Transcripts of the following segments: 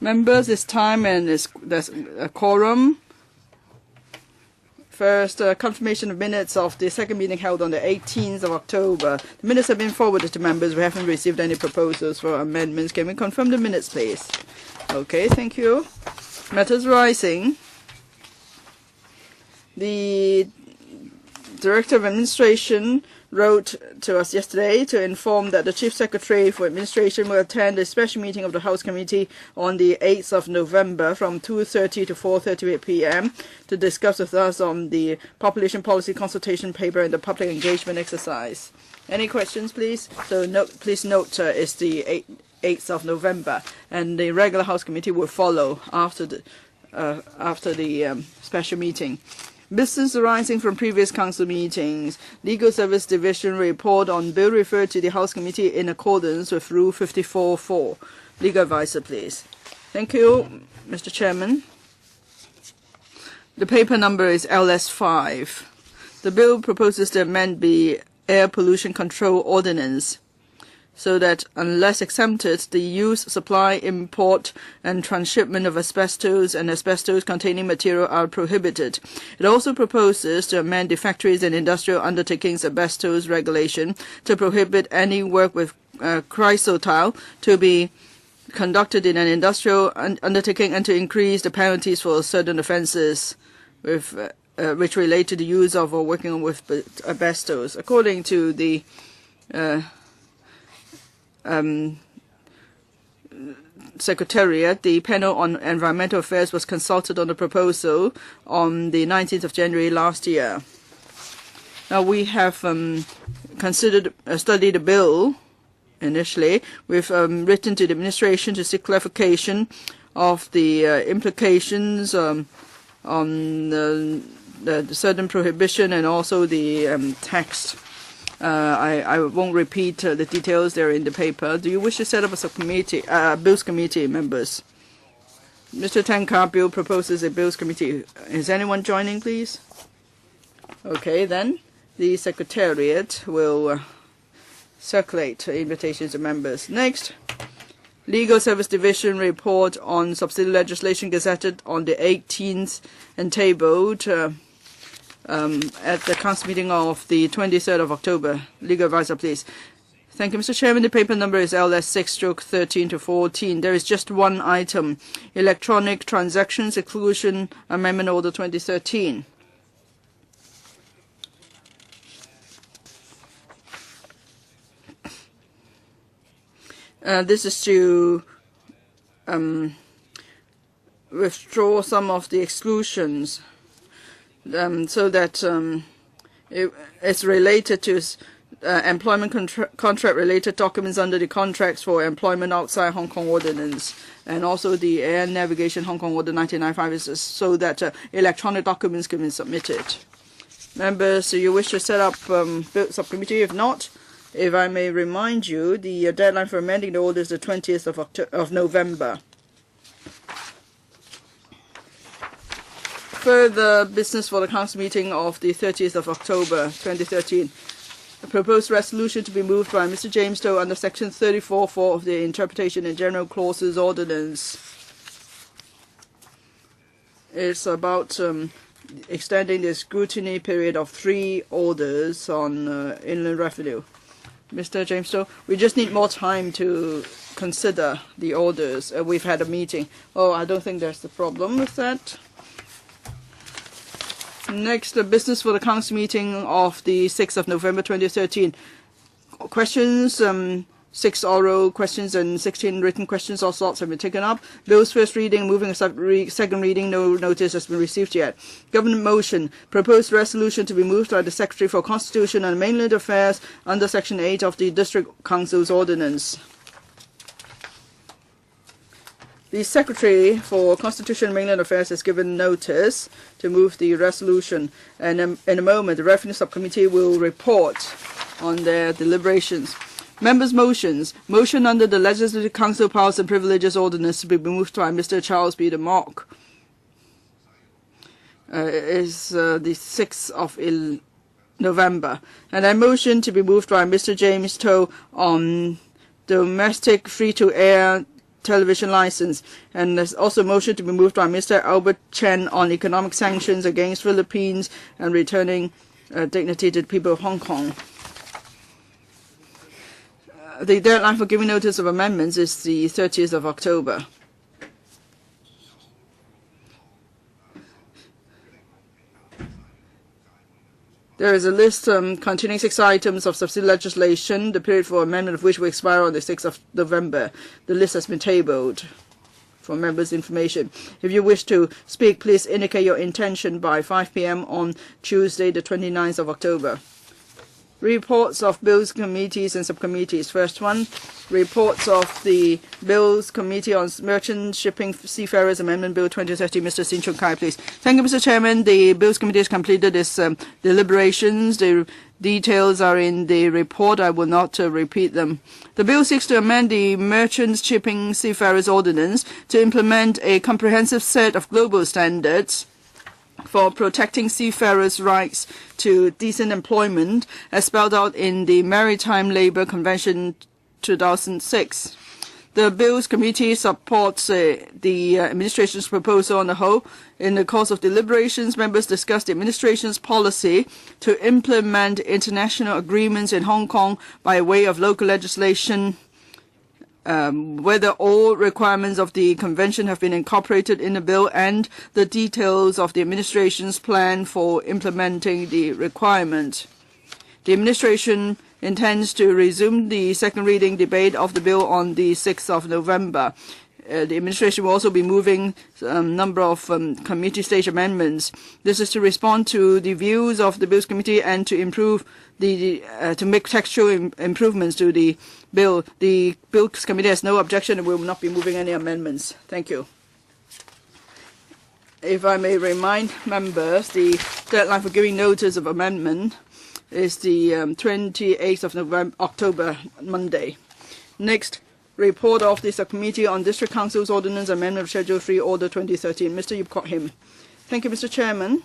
Members, it's time and there's a quorum. First, confirmation of minutes of the second meeting held on the 18th of October. The minutes have been forwarded to members. We haven't received any proposals for amendments. Can we confirm the minutes, please? Okay, thank you. Matters rising. The Director of Administration wrote to us yesterday to inform that the Chief Secretary for Administration will attend a special meeting of the House Committee on the 8th of November from 2:30 to 4:30 p.m. to discuss with us on the population policy consultation paper and the public engagement exercise. Any questions, please? So please note it's the 8th of November, and the regular House Committee will follow after the special meeting. Business arising from previous Council meetings. Legal Service Division report on bill referred to the House Committee in accordance with Rule 54.4. Legal Advisor, please. Thank you, Mr. Chairman. The paper number is LS5. The bill proposes to amend the Air Pollution Control Ordinance so that, unless exempted, the use, supply, import, and transshipment of asbestos and asbestos-containing material are prohibited. It also proposes to amend the Factories and Industrial Undertakings Asbestos Regulation to prohibit any work with chrysotile to be conducted in an industrial undertaking and to increase the penalties for certain offences which relate to the use of or working with asbestos. According to the Secretariat, the panel on environmental affairs was consulted on the proposal on the 19th of January last year. Now we have studied the bill initially. We've written to the administration to seek clarification of the implications on the certain prohibition and also the text. I won't repeat the details. They're in the paper. Do you wish to set up a subcommittee, Bills Committee, members? Mr. Tan Ka-bill proposes a Bills Committee. Is anyone joining, please? Okay, then the Secretariat will circulate invitations to members. Next, Legal Service Division report on subsidiary legislation gazetted on the 18th and tabled at the Council meeting of the 23rd of October. Legal Advisor, please. Thank you, Mr. Chairman. The paper number is LS6/13 to 14. There is just one item, Electronic Transactions Exclusion Amendment Order 2013. This is to withdraw some of the exclusions so that it's related to employment contract-related documents under the Contracts for Employment Outside Hong Kong Ordinance, and also the Air Navigation Hong Kong Order 1995, so that electronic documents can be submitted. Members, do you wish to set up subcommittee? If not, if I may remind you, the deadline for amending the order is the 20th of November. Further business for the Council meeting of the 30th of October 2013. A proposed resolution to be moved by Mr. James Toh under Section 34.4 of the Interpretation and General Clauses Ordinance. It's about extending the scrutiny period of 3 orders on inland revenue. Mr. James Toh, we just need more time to consider the orders. We've had a meeting. Oh, I don't think there's a problem with that. Next, the business for the Council meeting of the 6th of November 2013. Questions, 6 oral questions and 16 written questions, all sorts have been taken up. Bills first reading, moving second reading, no notice has been received yet. Government motion, proposed resolution to be moved by the Secretary for Constitution and Mainland Affairs under Section 8 of the District Council's Ordinance. The Secretary for Constitution and Mainland Affairs has given notice to move the resolution, and in a moment the Revenue Subcommittee will report on their deliberations. Members' motions. Motion under the Legislative Council Powers and Privileges Ordinance to be moved by Mr. Charles B. de Mock. Is the 6th of November. And a motion to be moved by Mr. James Toh on domestic free-to-air television license. And there's also a motion to be moved by Mr. Albert Chen on economic sanctions against Philippines and returning dignity to the people of Hong Kong. The deadline for giving notice of amendments is the 30th of October. There is a list containing 6 items of subsidiary legislation, the period for amendment of which will expire on the 6th of November. The list has been tabled for members' information. If you wish to speak, please indicate your intention by 5 p.m. on Tuesday, the 29th of October. Reports of Bills Committees and Subcommittees. First one, reports of the Bills Committee on Merchant Shipping Seafarers Amendment Bill 2030. Mr. Sin Chung Kai, please. Thank you, Mr. Chairman. The Bills Committee has completed its deliberations. The details are in the report. I will not repeat them. The bill seeks to amend the Merchant Shipping Seafarers Ordinance to implement a comprehensive set of global standards for protecting seafarers' rights to decent employment, as spelled out in the Maritime Labour Convention 2006. The Bills Committee supports the administration's proposal on the whole. In the course of deliberations, members discussed the administration's policy to implement international agreements in Hong Kong by way of local legislation, whether all requirements of the convention have been incorporated in the bill, and the details of the administration's plan for implementing the requirement. The administration intends to resume the second reading debate of the bill on the 6th of November. The administration will also be moving a number of committee stage amendments. This is to respond to the views of the Bills Committee and to improve to make textual improvements to the bill. The Bills Committee has no objection and will not be moving any amendments. Thank you. If I may remind members, the deadline for giving notice of amendment is the 28th of October, Monday. Next, report of the Subcommittee on District Council's Ordinance Amendment of Schedule 3, Order 2013. Mr. Yip Kok Him. Thank you, Mr. Chairman.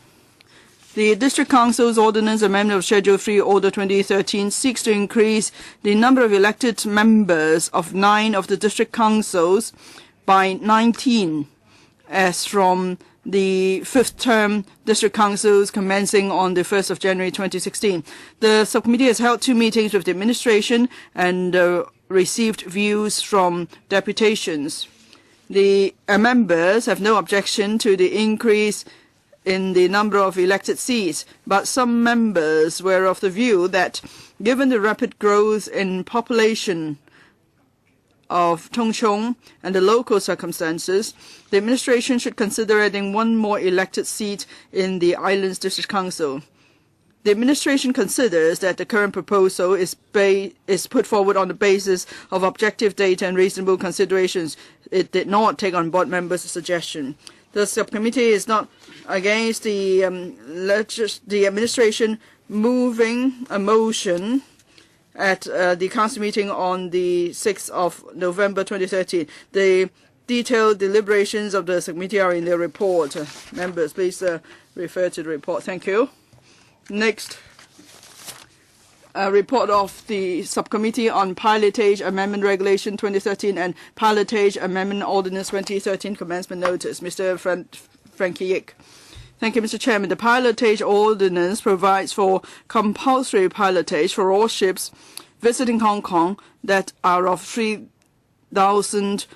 The District Council's Ordinance Amendment of Schedule 3, Order 2013 seeks to increase the number of elected members of 9 of the District Councils by 19 as from the 5th term District Councils commencing on the 1st of January 2016. The subcommittee has held 2 meetings with the administration and received views from deputations. The members have no objection to the increase in the number of elected seats, but some members were of the view that given the rapid growth in population of Tung Chung and the local circumstances, the administration should consider adding 1 more elected seat in the Islands District Council. The administration considers that the current proposal is put forward on the basis of objective data and reasonable considerations. It did not take on board members' suggestion. The subcommittee is not against the administration moving a motion at the council meeting on the 6th of November 2013. The detailed deliberations of the subcommittee are in their report. Members, please refer to the report. Thank you. Next, a report of the Subcommittee on Pilotage Amendment Regulation 2013 and Pilotage Amendment Ordinance 2013 Commencement Notice. Mr. Frankie Yik. Thank you, Mr. Chairman. The Pilotage Ordinance provides for compulsory pilotage for all ships visiting Hong Kong that are of 3,000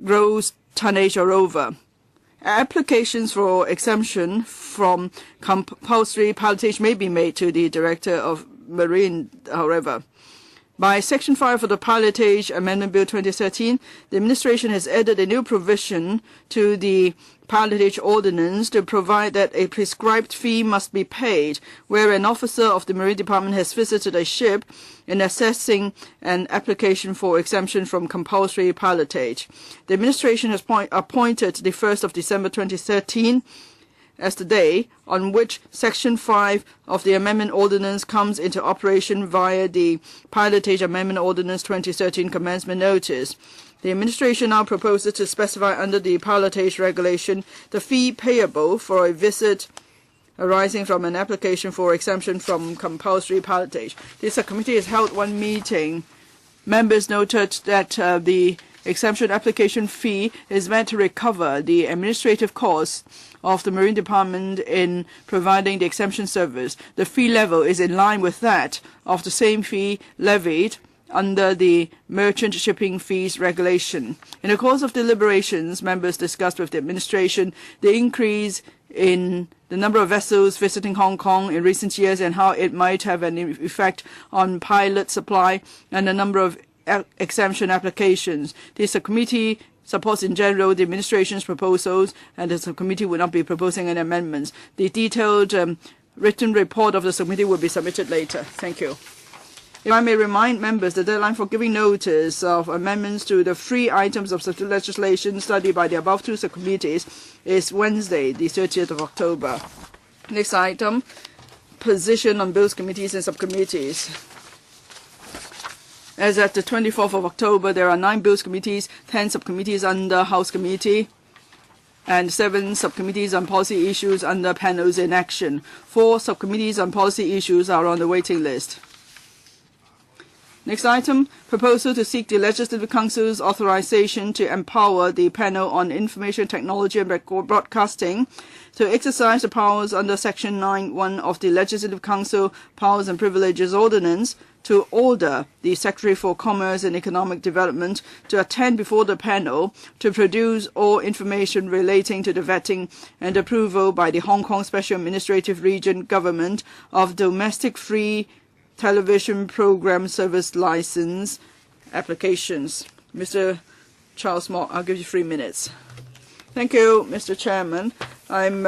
gross tonnage or over. Applications for exemption from compulsory pilotage may be made to the Director of Marine, however. By Section 5 of the Pilotage Amendment Bill 2013, the administration has added a new provision to the Pilotage Ordinance to provide that a prescribed fee must be paid where an officer of the Marine Department has visited a ship in assessing an application for exemption from compulsory pilotage. The administration has appointed the 1st of December 2013 as the day on which Section 5 of the Amendment Ordinance comes into operation via the Pilotage Amendment Ordinance 2013 Commencement Notice. The administration now proposes to specify under the pilotage regulation the fee payable for a visit arising from an application for exemption from compulsory pilotage. The subcommittee has held 1 meeting. Members noted that the exemption application fee is meant to recover the administrative costs of the Marine Department in providing the exemption service. The fee level is in line with that of the same fee levied under the Merchant Shipping Fees Regulation. In the course of deliberations, members discussed with the administration the increase in the number of vessels visiting Hong Kong in recent years and how it might have an effect on pilot supply and the number of exemption applications. The subcommittee supports in general the administration's proposals, and the subcommittee will not be proposing any amendments. The detailed written report of the subcommittee will be submitted later. Thank you. If I may remind members, the deadline for giving notice of amendments to the 3 items of such legislation studied by the above 2 subcommittees is Wednesday, the 30th of October. Next item, position on bills committees and subcommittees. As at the 24th of October, there are 9 bills committees, 10 subcommittees under House Committee, and 7 subcommittees on policy issues under panels in action. 4 subcommittees on policy issues are on the waiting list. Next item, proposal to seek the Legislative Council's authorization to empower the panel on information technology and broadcasting to exercise the powers under Section 9(1) of the Legislative Council Powers and Privileges Ordinance to order the Secretary for Commerce and Economic Development to attend before the panel to produce all information relating to the vetting and approval by the Hong Kong Special Administrative Region Government of domestic free television program service license applications. Mr. Charles Mock, I'll give you 3 minutes. Thank you, Mr. Chairman. I'm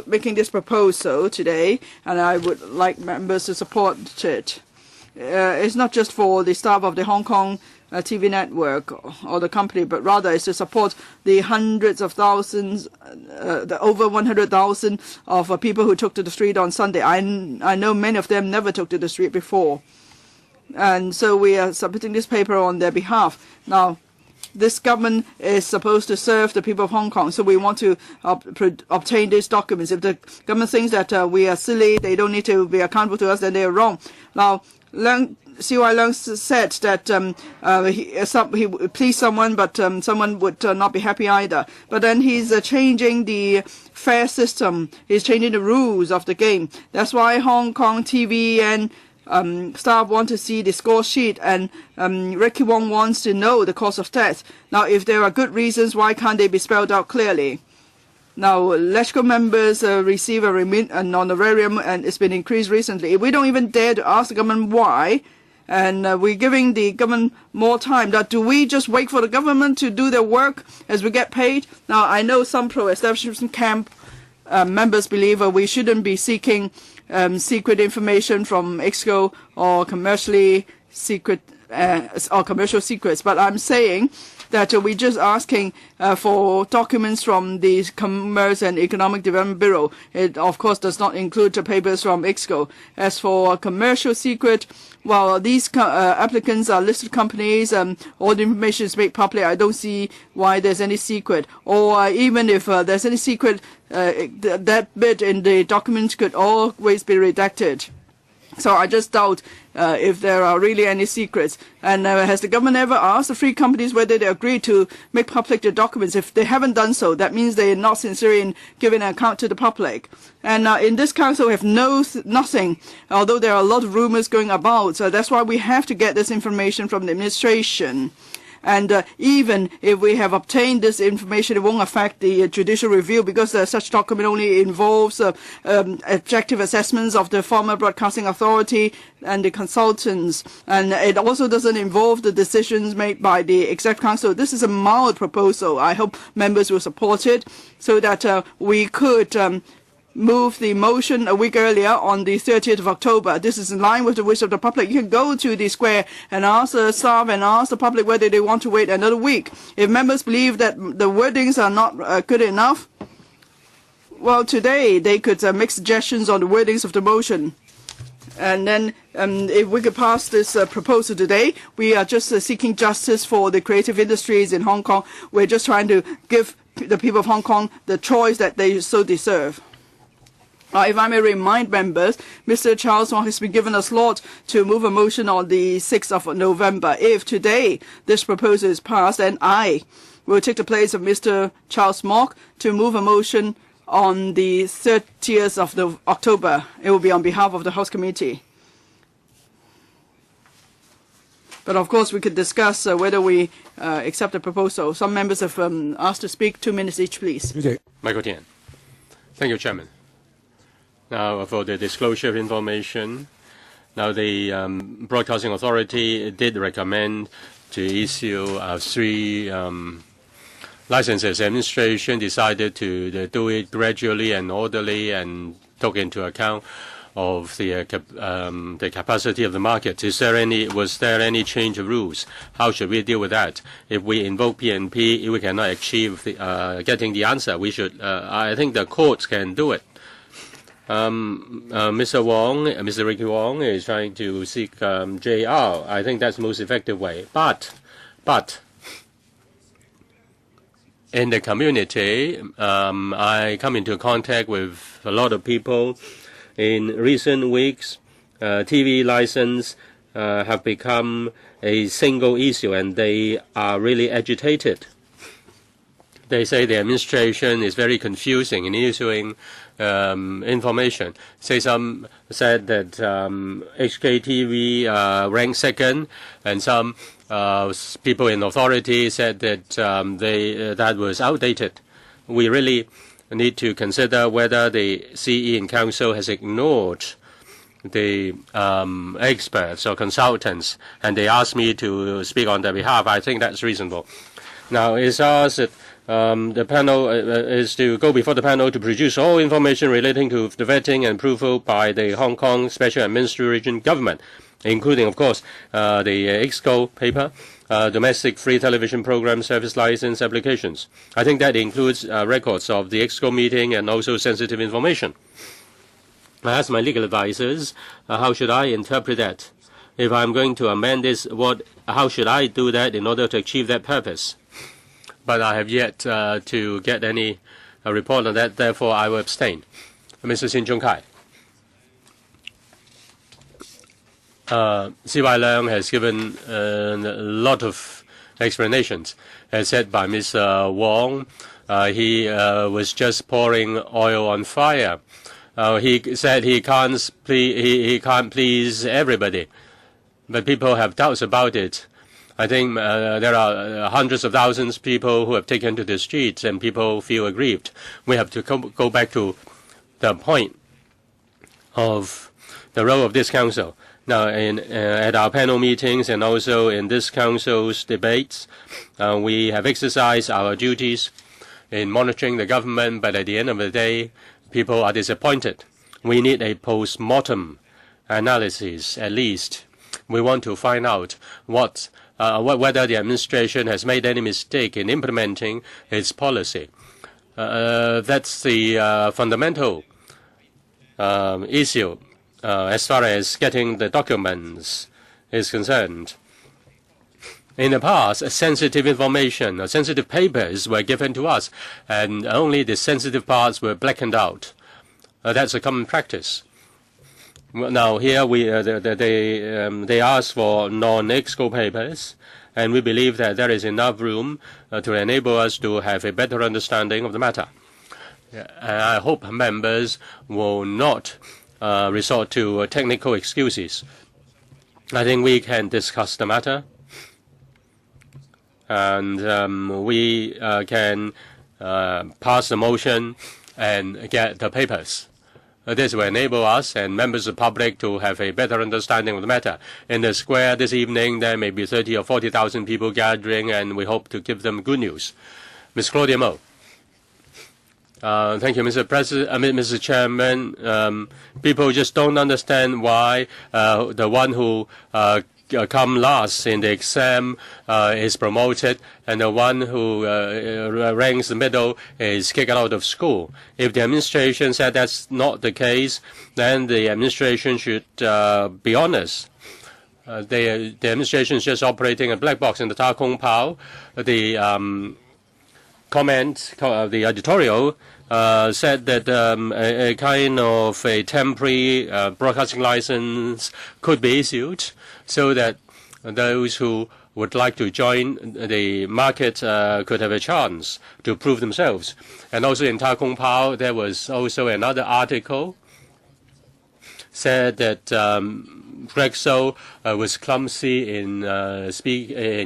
making this proposal today, and I would like members to support it. It's not just for the staff of the Hong Kong TV network or the company, but rather is to support the hundreds of thousands, the over 100,000 of people who took to the street on Sunday. I know many of them never took to the street before. And so we are submitting this paper on their behalf. Now, this government is supposed to serve the people of Hong Kong, so we want to obtain these documents. If the government thinks that we are silly, they don't need to be accountable to us, then they are wrong. Now, C.Y. Leung said that he would please someone, but someone would not be happy either. But then he's changing the fare system. He's changing the rules of the game. That's why Hong Kong TV and staff want to see the score sheet, and Ricky Wong wants to know the cause of death. Now, if there are good reasons, why can't they be spelled out clearly? Now, LegCo members receive an honorarium, and it's been increased recently. We don't even dare to ask the government why, and we're giving the government more time. Now, do we just wait for the government to do their work as we get paid? Now, I know some pro-establishment camp members believe we shouldn't be seeking secret information from EXCO or commercially secret or commercial secrets, but I'm saying that we're just asking for documents from the Commerce and Economic Development Bureau. It, of course, does not include the papers from EXCO. As for commercial secret, well, these applicants are listed companies, all the information is made public. I don't see why there's any secret. Or even if there's any secret, that bit in the documents could always be redacted. So I just doubt if there are really any secrets. And has the government ever asked the 3 companies whether they agree to make public the documents? If they haven't done so, that means they are not sincere in giving an account to the public. And in this council, we have nothing, although there are a lot of rumors going about. So that's why we have to get this information from the administration. And even if we have obtained this information, it won't affect the judicial review, because such document only involves objective assessments of the former Broadcasting Authority and the consultants. And it also doesn't involve the decisions made by the Executive Council. This is a mild proposal. I hope members will support it so that we could move the motion a week earlier on the 30th of October. This is in line with the wish of the public. You can go to the square and ask the staff and ask the public whether they want to wait another week. If members believe that the wordings are not good enough, well, today they could make suggestions on the wordings of the motion. And then if we could pass this proposal today, we are just seeking justice for the creative industries in Hong Kong. We're just trying to give the people of Hong Kong the choice that they so deserve. If I may remind members, Mr. Charles Wong has been given a slot to move a motion on the 6th of November. If today this proposal is passed, then I will take the place of Mr. Charles Mock to move a motion on the 30th of October. It will be on behalf of the House Committee. But of course, we could discuss whether we accept the proposal. Some members have asked to speak. 2 minutes each, please. Michael Tian. Thank you, Chairman. Now, for the disclosure of information, now the Broadcasting Authority did recommend to issue 3 licenses. The administration decided to do it gradually and orderly and took into account of the capacity of the market. Was there any change of rules? How should we deal with that? If we invoke PNP, we cannot achieve getting the answer. We should. I think the courts can do it. Mr. Ricky Wong is trying to seek JR. I think that's the most effective way. But in the community, I come into contact with a lot of people. In recent weeks, TV license have become a single issue, and they are really agitated. They say the administration is very confusing in issuing information. Some said that HKTV ranked second, and some people in authority said that that was outdated. We really need to consider whether the CE in Council has ignored the experts or consultants, and they asked me to speak on their behalf. I think that's reasonable. Now, it's asked that the panel is to go before the panel to produce all information relating to the vetting and approval by the Hong Kong Special Administration Government, including, of course, the EXCO paper, domestic free television program service license applications. I think that includes records of the EXCO meeting and also sensitive information. I asked my legal advisors, how should I interpret that? If I'm going to amend this, how should I do that in order to achieve that purpose? But I have yet to get any report on that. Therefore, I will abstain. Mr. Sin Chung Kai. C.Y. Leung has given a lot of explanations. As said by Mr. Wong, he was just pouring oil on fire. He said he can't please everybody, but people have doubts about it. I think there are hundreds of thousands of people who have taken to the streets, and people feel aggrieved. We have to go back to the point of the role of this council. Now, at our panel meetings and also in this council's debates, we have exercised our duties in monitoring the government, but at the end of the day, people are disappointed. We need a post-mortem analysis, at least. We want to find out whether the administration has made any mistake in implementing its policy. That's the fundamental issue as far as getting the documents is concerned. In the past, sensitive information, sensitive papers were given to us, and only the sensitive parts were blackened out. That's a common practice. Now, here they ask for non-EXCO papers, and we believe that there is enough room to enable us to have a better understanding of the matter. I hope members will not resort to technical excuses. I think we can discuss the matter, and we can pass the motion and get the papers. This will enable us and members of the public to have a better understanding of the matter. In the square this evening, there may be 30 or 40,000 people gathering, and we hope to give them good news. Ms. Claudia Mo. Thank you, Mr. Chairman. People just don't understand why the one who come last in the exam is promoted, and the one who ranks the middle is kicked out of school. If the administration said that's not the case, then the administration should be honest. The administration is just operating a black box in the Ta Kung Pao. The comment, the editorial, said that a kind of a temporary broadcasting license could be issued so that those who would like to join the market could have a chance to prove themselves. And also in Ta Kung Pao, there was also another article said that Greg So was clumsy in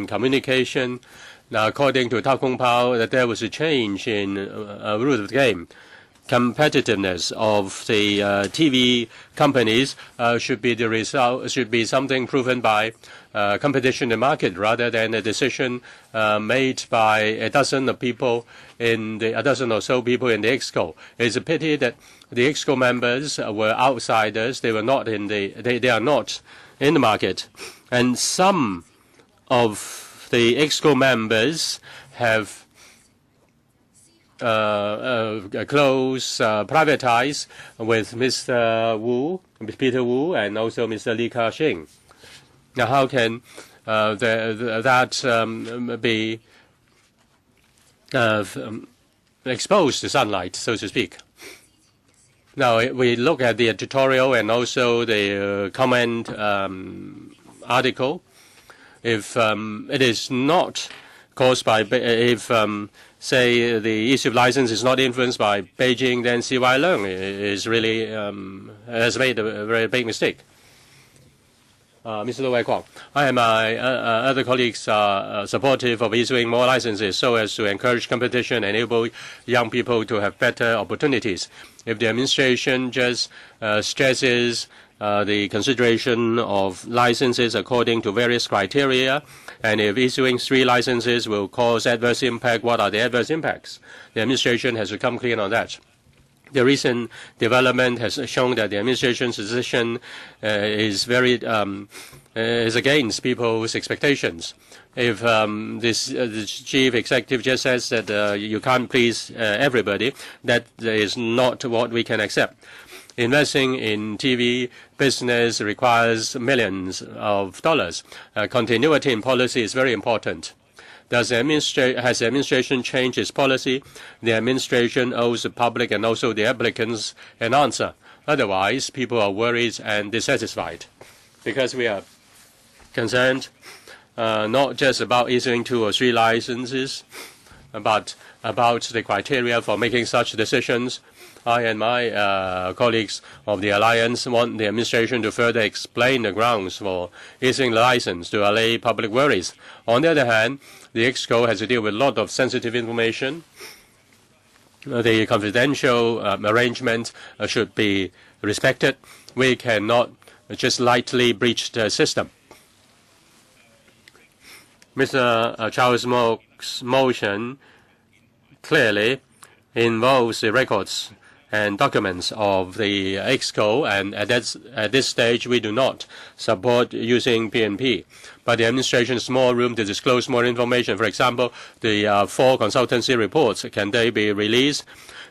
communication. Now, according to Ta Kung Pao, that there was a change in rule of the game. Competitiveness of the TV companies should be the result, should be something proven by competition in the market rather than a decision made by a dozen or so people in the EXCO. It's a pity that the EXCO members were outsiders. They were not in they are not in the market, and some of the EXCO members have private ties with Mr. Wu, Peter Wu, and also Mr. Li Ka-shing. Now, how can that be exposed to sunlight, so to speak? Now, we look at the editorial and also the comment article. If it is not caused by, say, the issue of license is not influenced by Beijing, then CY Leung is really has made a very big mistake. Mr. Lu Wei-Kwong, I and my other colleagues are supportive of issuing more licenses so as to encourage competition and enable young people to have better opportunities. If the administration just stresses the consideration of licenses according to various criteria, and if issuing 3 licenses will cause adverse impact, what are the adverse impacts? The administration has to come clean on that. The recent development has shown that the administration's decision is against people's expectations. If the chief executive just says that you can't please everybody, that is not what we can accept. Investing in TV business requires millions of dollars. Continuity in policy is very important. Has the administration changed its policy? The administration owes the public and also the applicants an answer. Otherwise, people are worried and dissatisfied, because we are concerned not just about issuing 2 or 3 licenses, but about the criteria for making such decisions. I and my colleagues of the Alliance want the administration to further explain the grounds for issuing the license to allay public worries. On the other hand, the EXCO has to deal with a lot of sensitive information. The confidential arrangement should be respected. We cannot just lightly breach the system. Mr. Charles Mok's motion clearly involves the records and documents of the EXCO, and at this stage we do not support using PNP. But the administration has more room to disclose more information. For example, the 4 consultancy reports, can they be released?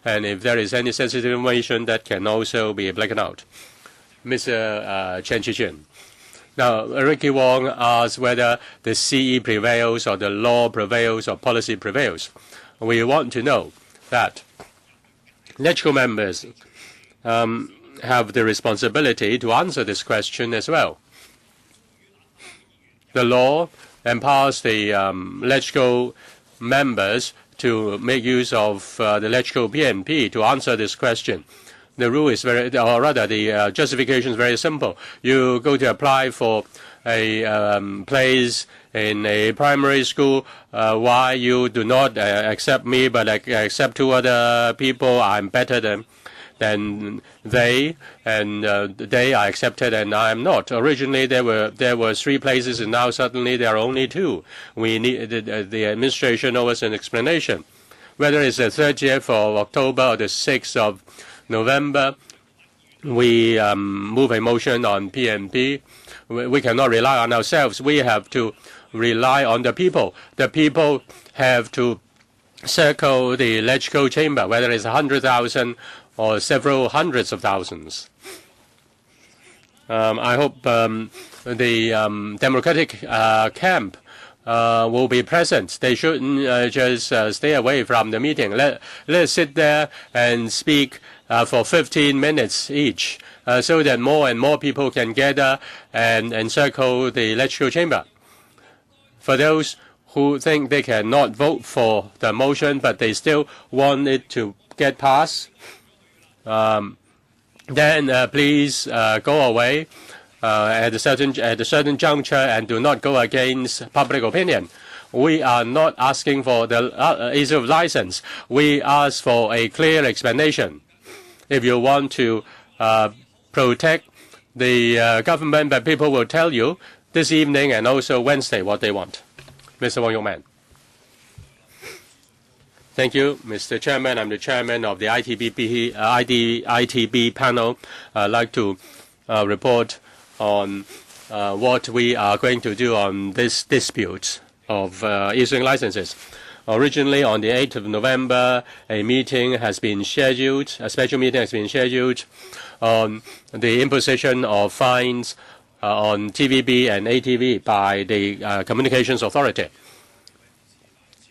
And if there is any sensitive information, that can also be blackened out. Mr. Chen Chi-chun. Now, Ricky Wong asked whether the CE prevails or the law prevails or policy prevails. We want to know that LegCo members have the responsibility to answer this question as well. The law empowers the LegCo members to make use of the LegCo PNP to answer this question. The rule is the justification is very simple. You go to apply for a place in a primary school. Why you do not accept me but accept 2 other people? I'm better than they, and they are accepted and I am not. Originally there were 3 places, and now suddenly there are only 2. We need the administration owes an explanation. Whether it's the 30th of October or the 6th of November, we move a motion on PNP. We cannot rely on ourselves. We have to rely on the people. The people have to circle the LegCo chamber, whether it's 100,000 or several hundreds of thousands. I hope the Democratic camp will be present. They shouldn't just stay away from the meeting. Let's sit there and speak for 15 minutes each, so that more and more people can gather and encircle the legislative chamber. For those who think they cannot vote for the motion, but they still want it to get passed, then please go away at a certain juncture and do not go against public opinion. We are not asking for the issue of license. We ask for a clear explanation. If you want to protect the government, but people will tell you this evening and also Wednesday what they want. Mr. Wong Yong-man. Thank you, Mr. Chairman. I'm the chairman of the ITB panel. I'd like to report on what we are going to do on this dispute of issuing licenses. Originally, on the 8th of November, a meeting has been scheduled, a special meeting has been scheduled on the imposition of fines on TVB and ATV by the Communications Authority.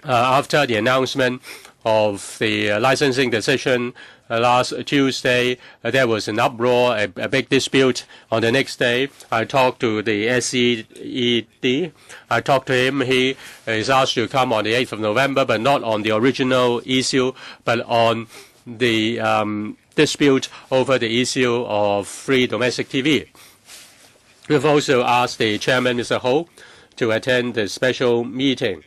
After the announcement of the licensing decision last Tuesday, there was an uproar, a big dispute. On the next day, I talked to the SED. I talked to him. He is asked to come on the 8th of November, but not on the original issue, but on the dispute over the issue of free domestic TV. We've also asked the chairman, Mr. Ho, to attend the special meeting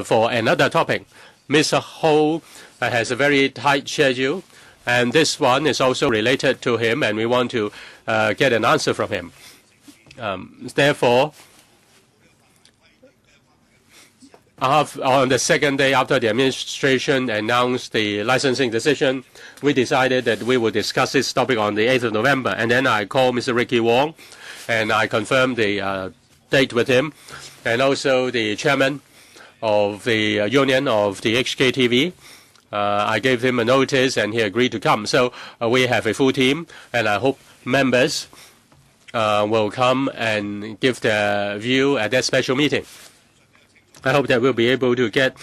for another topic. Mr. Ho has a very tight schedule, and this one is also related to him, and we want to get an answer from him. Therefore, on the second day after the administration announced the licensing decision, we decided that we would discuss this topic on the 8th of November. And then I called Mr. Ricky Wong, and I confirmed the date with him, and also the chairman of the union of the HKTV. I gave him a notice, and he agreed to come. So we have a full team, and I hope members will come and give their view at that special meeting. I hope that we'll be able to get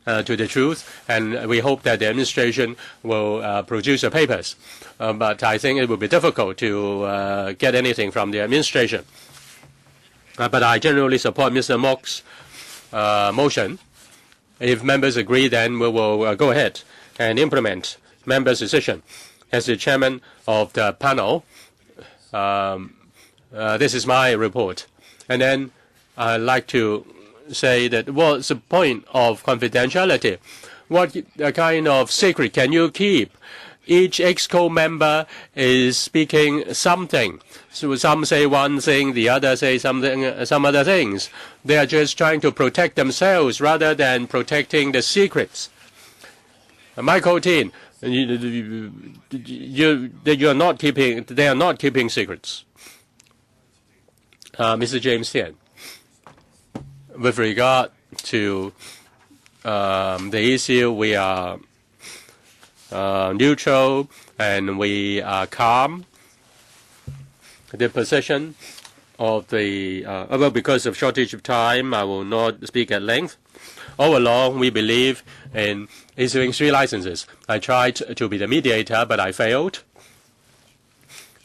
to the truth, and we hope that the administration will produce the papers. But I think it will be difficult to get anything from the administration. But I generally support Mr. Mok's motion. If members agree, then we will go ahead and implement members' decision. As the chairman of the panel, this is my report. And then I'd like to say that what's the point of confidentiality? What kind of secret can you keep? Each EXCO member is speaking something. So some say one thing, the other say something, some other things. They are just trying to protect themselves rather than protecting the secrets. Michael Tin, they are not keeping secrets. Mr. James Tian, with regard to the issue, we are neutral and we are calm. The position of the well, because of shortage of time, I will not speak at length. All along, we believe in issuing 3 licenses. I tried to be the mediator, but I failed.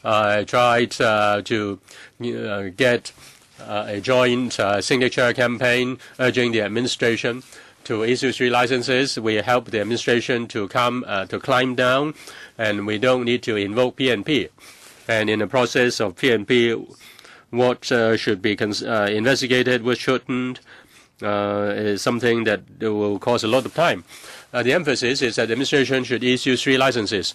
I tried to get a joint signature campaign urging the administration to issue 3 licenses. We help the administration to climb down, and we don't need to invoke PNP. And in the process of PNP, what should be investigated, what shouldn't, is something that will cause a lot of time. The emphasis is that the administration should issue 3 licenses.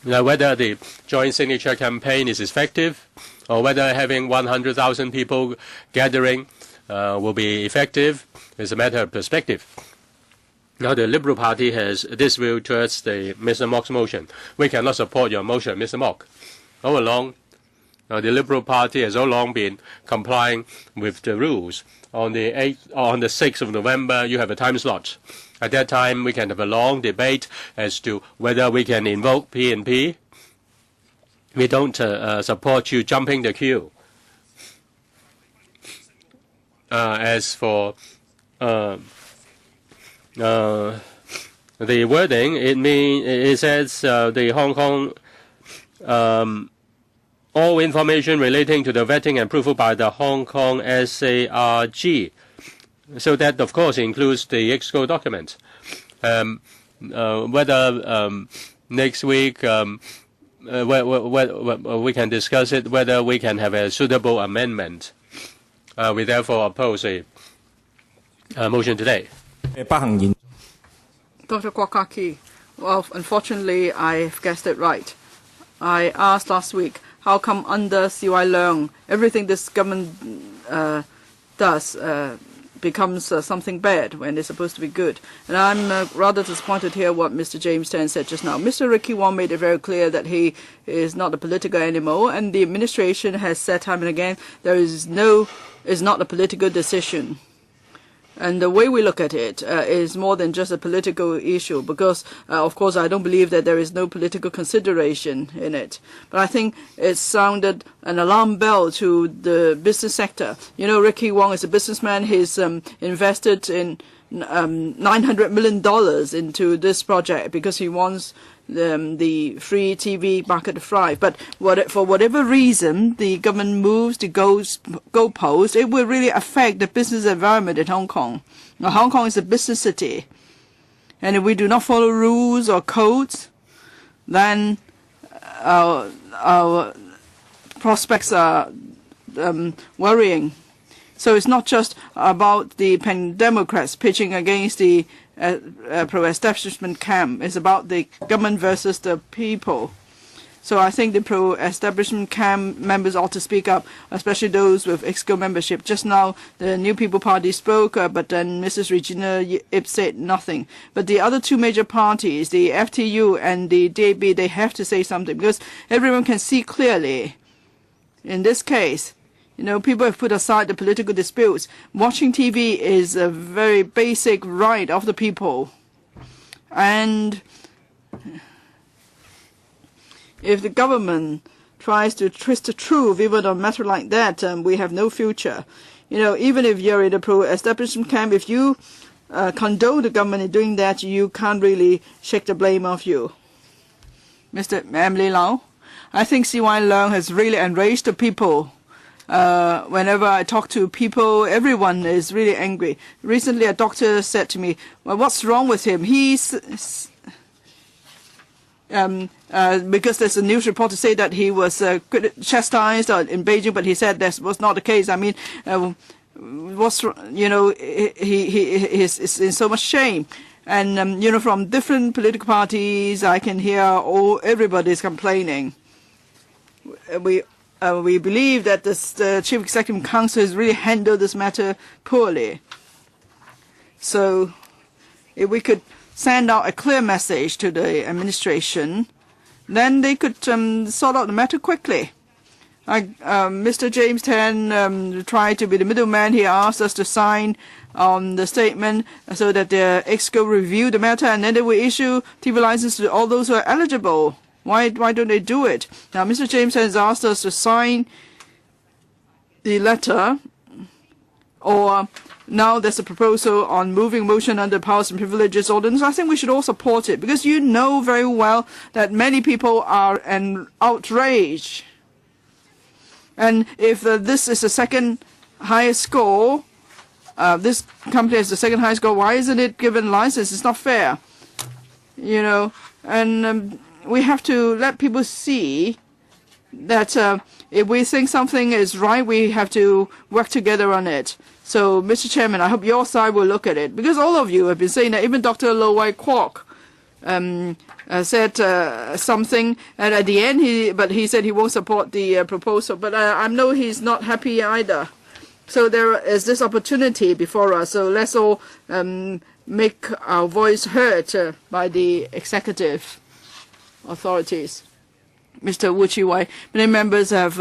Now, whether the joint signature campaign is effective or whether having 100,000 people gathering will be effective is a matter of perspective. Now, the Liberal Party has this view towards the Mr. Mok's motion. We cannot support your motion, Mr. Mok. All along, the Liberal Party has all along been complying with the rules. On the 6th of November, you have a time slot. At that time, we can have a long debate as to whether we can invoke PNP. We don't support you jumping the queue. As for the wording, it says the Hong Kong all information relating to the vetting and approval by the Hong Kong SARG. So that, of course, includes the EXCO document. Whether next week we can discuss it, whether we can have a suitable amendment. We therefore oppose a motion today. Dr. Kwakaki, well, unfortunately, I've guessed it right. I asked last week, how come under CY Leung, everything this government does becomes something bad when it's supposed to be good? And I'm rather disappointed here what Mr. James Tan said just now. Mr. Ricky Wong made it very clear that he is not a political anymore, and the administration has said time and again it's not a political decision. And the way we look at it is more than just a political issue, because, of course, I don't believe that there is no political consideration in it. But I think it sounded an alarm bell to the business sector. You know, Ricky Wong is a businessman. He's invested in $900 million into this project because he wants the free TV market to thrive. But for whatever reason the government moves the goalpost, it will really affect the business environment in Hong Kong. Now, Hong Kong is a business city, and if we do not follow rules or codes, then our prospects are worrying. So it's not just about the Democrats pitching against the pro-establishment camp. It's about the government versus the people. So I think the pro-establishment camp members ought to speak up, especially those with EXCO membership. Just now, the New People Party spoke, but then Mrs. Regina Ip said nothing. But the other two major parties, the FTU and the DAB, they have to say something, because everyone can see clearly. In this case, you know, people have put aside the political disputes. Watching TV is a very basic right of the people. And if the government tries to twist the truth, even on a matter like that, we have no future. You know, even if you're in the pro-establishment camp, if you condone the government in doing that, you can't really shake the blame off you. Mr. Emily Lau, I think CY Leung has really enraged the people. Whenever I talk to people, everyone is really angry. Recently, a doctor said to me, well, what's wrong with him? He's because there's a news report to say that he was chastised in Beijing, but he said that was not the case. I mean, he is in so much shame. And, you know, from different political parties, I can hear everybody's complaining. We believe that the Chief Executive Council has really handled this matter poorly. So if we could send out a clear message to the administration, then they could sort out the matter quickly. Mr. James Tan tried to be the middleman. He asked us to sign on the statement so that the EXCO review the matter, and then they will issue TV license to all those who are eligible. Why don't they do it? Now, Mr. James has asked us to sign the letter, or now there's a proposal on moving motion under powers and privileges ordinance. I think we should all support it, because you know very well that many people are outraged. And if this is the second highest score, this company has the second highest score, why isn't it given license? It's not fair, you know. And we have to let people see that if we think something is right, we have to work together on it. So, Mr. Chairman, I hope your side will look at it, because all of you have been saying that. Even Dr. Lo Wai Kwok said something, and at the end he said he won't support the proposal. But I know he's not happy either. So there is this opportunity before us. So let's all make our voice heard by the executive authorities. Mr. Wu Chi-wai, many members have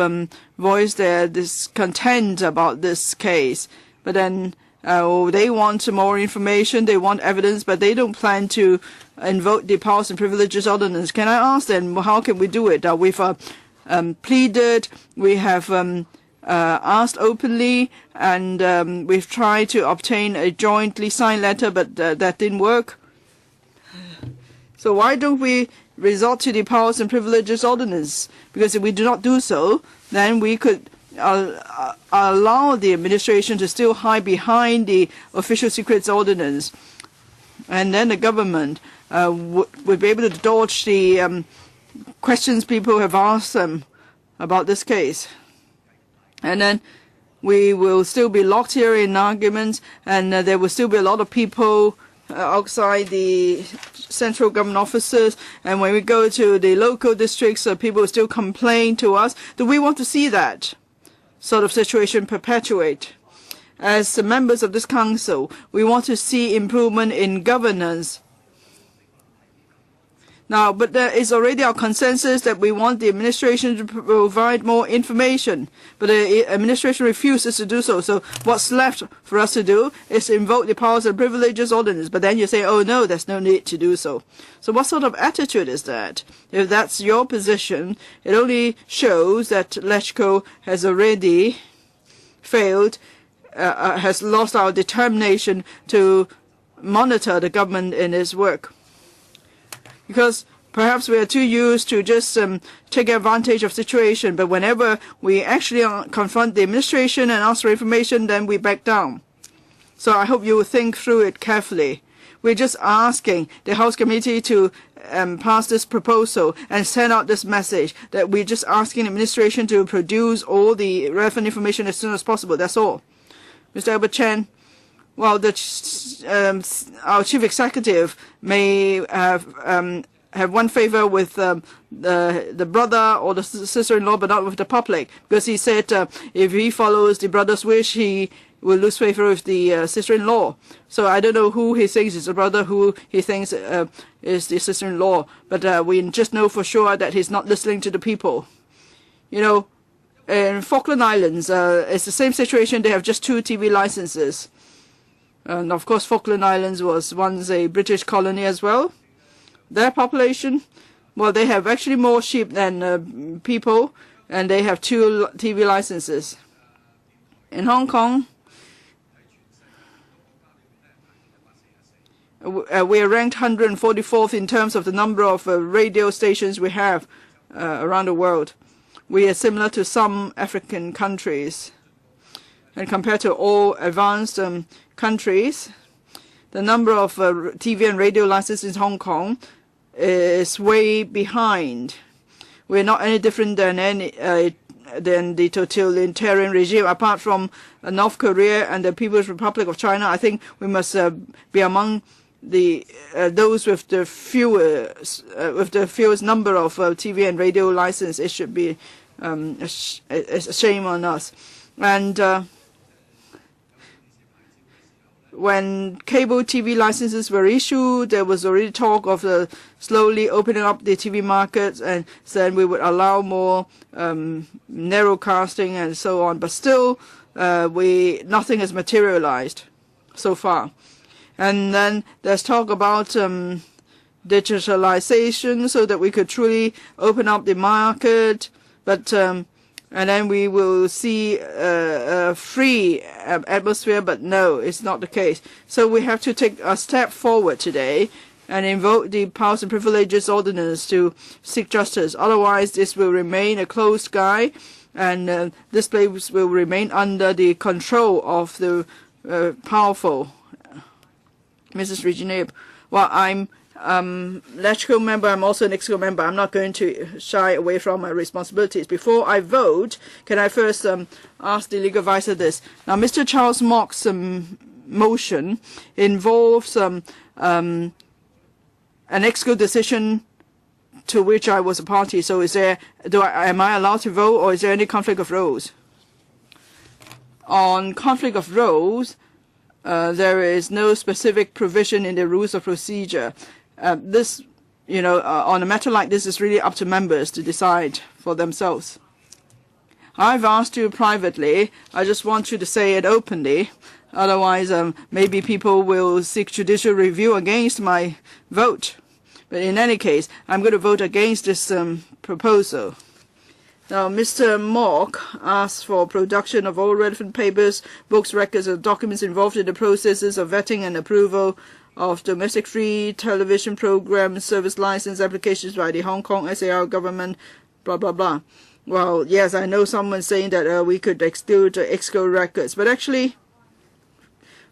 voiced their discontent about this case, but then they want more information, they want evidence, but they don't plan to invoke the powers and privileges ordinance. Can I ask then, how can we do it? We've pleaded, we have asked openly, and we've tried to obtain a jointly signed letter, but that didn't work. So why don't we resort to the Powers and Privileges Ordinance? Because if we do not do so, then we could allow the administration to still hide behind the Official Secrets Ordinance. And then the government would be able to dodge the questions people have asked them about this case. And then we will still be locked here in arguments, and there will still be a lot of people outside the central government offices, and when we go to the local districts, people will still complain to us. Do we want to see that sort of situation perpetuate? As the members of this council, we want to see improvement in governance. Now, but there is already our consensus that we want the administration to provide more information, but the administration refuses to do so. So what's left for us to do is invoke the Powers and Privileges Ordinance. But then you say, oh no, there's no need to do so. So what sort of attitude is that? If that's your position, it only shows that LegCo has already failed, has lost our determination to monitor the government in its work. Because perhaps we are too used to just take advantage of situation, but whenever we actually confront the administration and ask for information, then we back down. So I hope you will think through it carefully. We're just asking the House Committee to pass this proposal and send out this message that we're just asking the administration to produce all the relevant information as soon as possible. That's all. Mr. Albert Chen. Well, our chief executive may have one favor with the brother or the sister-in-law, but not with the public, because he said if he follows the brother's wish, he will lose favor with the sister-in-law. So I don't know who he thinks is the brother, who he thinks is the sister-in-law, but we just know for sure that he's not listening to the people. You know, in Falkland Islands, it's the same situation. They have just 2 TV licenses. And of course, Falkland Islands was once a British colony as well. Their population, well, they have actually more sheep than people, and they have 2 TV licenses. In Hong Kong, we are ranked 144th in terms of the number of radio stations we have around the world. We are similar to some African countries. And compared to all advanced countries, the number of TV and radio licenses in Hong Kong is way behind. We're not any different than the totalitarian regime. Apart from North Korea and the People's Republic of China, I think we must be among the those with the fewest number of TV and radio licenses. It should be a shame on us. And when cable TV licenses were issued, there was already talk of slowly opening up the TV markets, and then we would allow more narrowcasting and so on. But still, nothing has materialized so far. And then there's talk about digitalization so that we could truly open up the market, but and then we will see a free atmosphere, but no, it's not the case. So we have to take a step forward today and invoke the Powers and Privileges Ordinance to seek justice. Otherwise, this will remain a closed sky, and this place will remain under the control of the powerful. Mrs. Regina, well, I'm LegCo member, I'm also an EXCO member. I'm not going to shy away from my responsibilities. Before I vote, can I first ask the legal advisor this? Now, Mr. Charles Mock's motion involves an EXCO decision to which I was a party. So am I allowed to vote, or is there any conflict of roles? On conflict of roles, there is no specific provision in the rules of procedure. This, on a matter like this, is really up to members to decide for themselves. I've asked you privately. I just want you to say it openly. Otherwise, maybe people will seek judicial review against my vote. But in any case, I'm going to vote against this proposal. Now, Mr. Mock asked for production of all relevant papers, books, records, and documents involved in the processes of vetting and approval of domestic free television program service license applications by the Hong Kong SAR government, blah, blah, blah. Well, yes, I know someone saying that we could exclude EXCO records, but actually,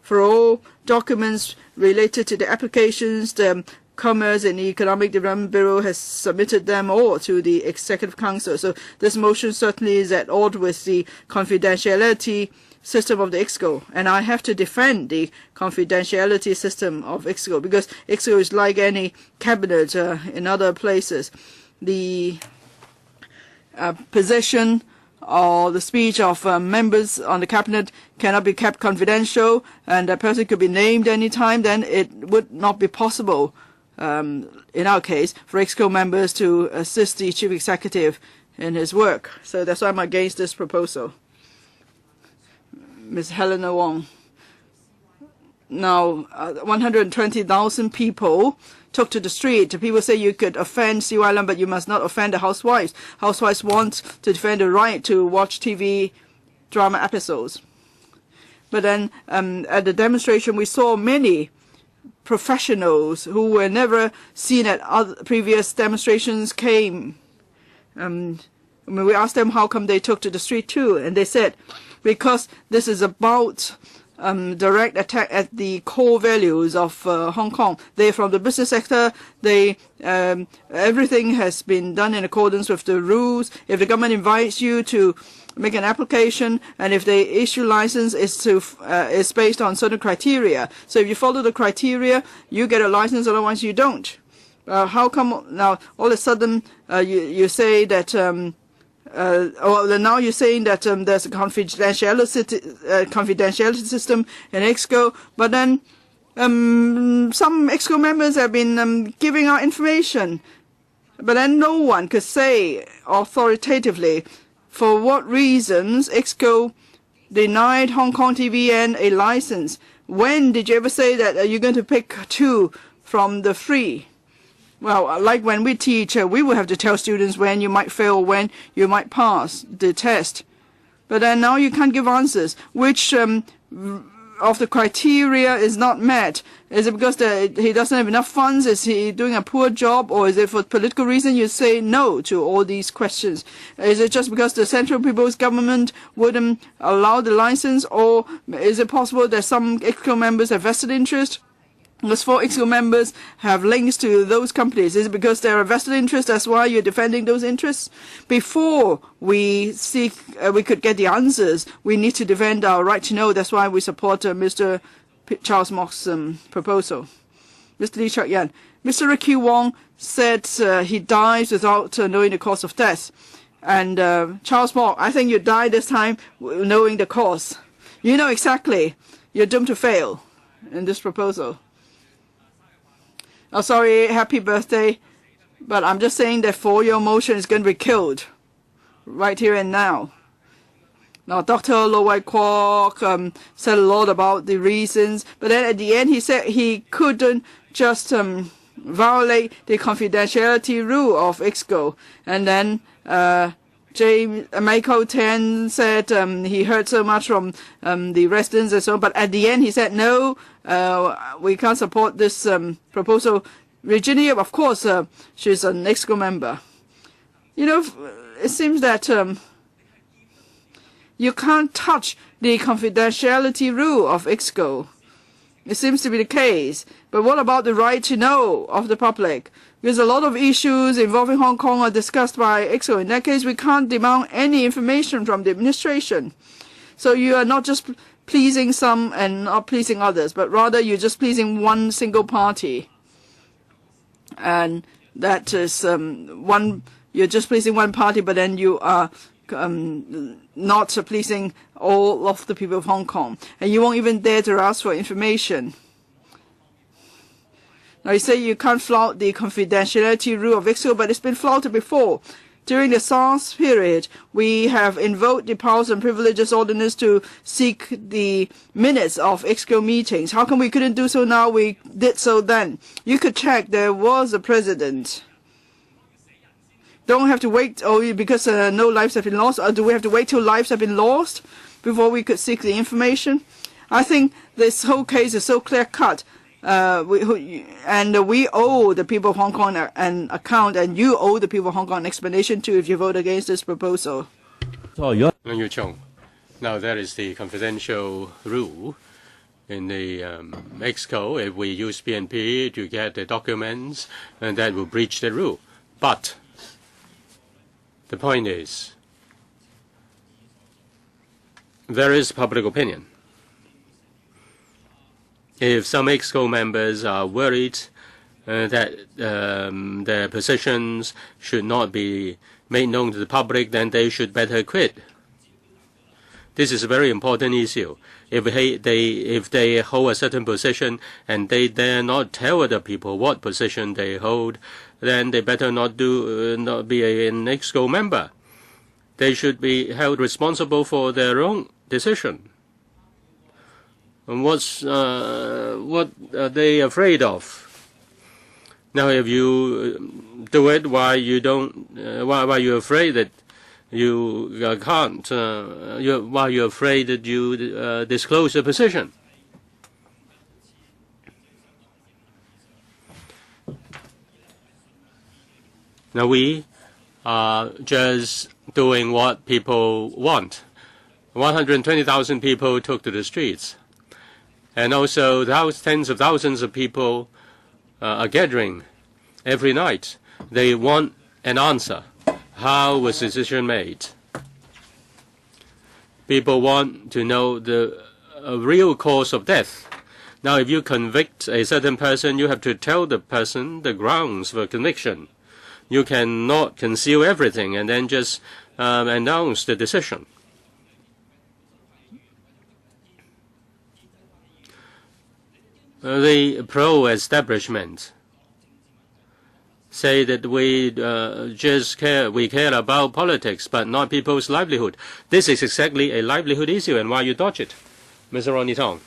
for all documents related to the applications, the Commerce and Economic Development Bureau has submitted them all to the Executive Council. So this motion certainly is at odds with the confidentiality system of the EXCO. And I have to defend the confidentiality system of EXCO because EXCO is like any cabinet in other places. The position or the speech of members on the cabinet cannot be kept confidential, and a person could be named any time, then it would not be possible in our case, for EXCO members to assist the chief executive in his work. So that's why I'm against this proposal. Ms. Helena Wong. Now, 120,000 people took to the street. People say you could offend CY Lam, but you must not offend the housewives. Housewives want to defend the right to watch TV drama episodes. But then at the demonstration, we saw many professionals who were never seen at other previous demonstrations came. We asked them how come they took to the street too, and they said because this is about direct attack at the core values of Hong Kong. They're from the business sector. They everything has been done in accordance with the rules. If the government invites you to make an application, and if they issue license, is based on certain criteria. So if you follow the criteria, you get a license. Otherwise, you don't. How come now all of a sudden you say that? Now you're saying that there's a confidentiality system in EXCO, but then some EXCO members have been giving out information, but then no one could say authoritatively for what reasons EXCO denied Hong Kong TVN a license. When did you ever say that you're going to pick two from the three? Well, like when we teach, we will have to tell students when you might fail, when you might pass the test. But then now you can't give answers. Which of the criteria is not met? Is it because he doesn't have enough funds? Is he doing a poor job? Or is it for political reason you say no to all these questions? Is it just because the Central People's Government wouldn't allow the license? Or is it possible that some EXCO members have vested interest? Because 4 EXCO members have links to those companies. Is it because they're a vested interest? That's why you're defending those interests? Before we seek, we could get the answers, we need to defend our right to know. That's why we support Mr. Charles Mock's proposal. Mr. Lee Chuk Yan. Mr. Ricky Wong said he dies without knowing the cause of death. And Charles Mock, I think you die this time knowing the cause. You know exactly. You're doomed to fail in this proposal. Oh, sorry, happy birthday. But I'm just saying that your motion is going to be killed right here and now. Now, Dr. Lo Wai Kwok said a lot about the reasons, but then at the end he said he couldn't just violate the confidentiality rule of EXCO. And then Michael Tan said he heard so much from the residents and so on, but at the end he said no, we can't support this proposal. Virginia, of course, she's an EXCO member. You know, it seems that you can't touch the confidentiality rule of EXCO. It seems to be the case. But what about the right to know of the public? Because a lot of issues involving Hong Kong are discussed by EXCO. In that case, we can't demand any information from the administration. So you are not just pleasing some and not pleasing others, but rather you're just pleasing one single party. And that is you're just pleasing one party, but then you are not pleasing all of the people of Hong Kong. And you won't even dare to ask for information. Now you say you can't flout the confidentiality rule of EXCO, but it's been flouted before. During the SARS period, we have invoked the powers and privileges ordinance to seek the minutes of EXCO meetings. How come we couldn't do so now? We did so then. You could check, there was a president. don't have to wait because no lives have been lost, or do we have to wait till lives have been lost before we could seek the information? I think this whole case is so clear-cut, and we owe the people of Hong Kong an account, and you owe the people of Hong Kong an explanation too if you vote against this proposal. Now that is the confidential rule in the EXCO. If we use BNP to get the documents, and that will breach the rule. But the point is, there is public opinion. If some EXCO members are worried that their positions should not be made known to the public, then they should better quit. This is a very important issue. If they hold a certain position and they dare not tell other people what position they hold, then they better not be an EXCO member. They should be held responsible for their own decision. And what are they afraid of? Now, if you do it, why you're afraid that you can't? Why you're afraid that you disclose the position? Now we are just doing what people want. 120,000 people took to the streets. And also tens of thousands of people are gathering every night. They want an answer. How was the decision made? People want to know the real cause of death. Now, if you convict a certain person, you have to tell the person the grounds for conviction. You cannot conceal everything and then just announce the decision. The pro-establishment say that we care about politics, but not people's livelihood. This is exactly a livelihood issue, and why you dodge it, Mr. Ronnie Tong.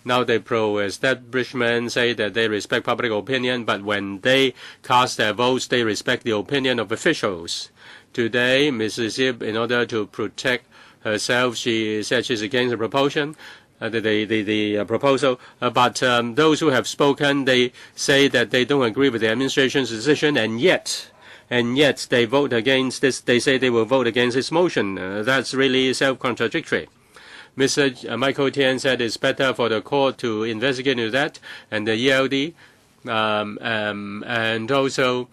Now the pro-establishment say that they respect public opinion, but when they cast their votes, they respect the opinion of officials. Today, Mrs. Yip, in order to protect herself, she said she's against the proposal. But those who have spoken, they say that they don't agree with the administration's decision, and yet they vote against this. They say they will vote against this motion. That's really self-contradictory. Mr. Michael Tian said it's better for the court to investigate into that, and the ELD, and also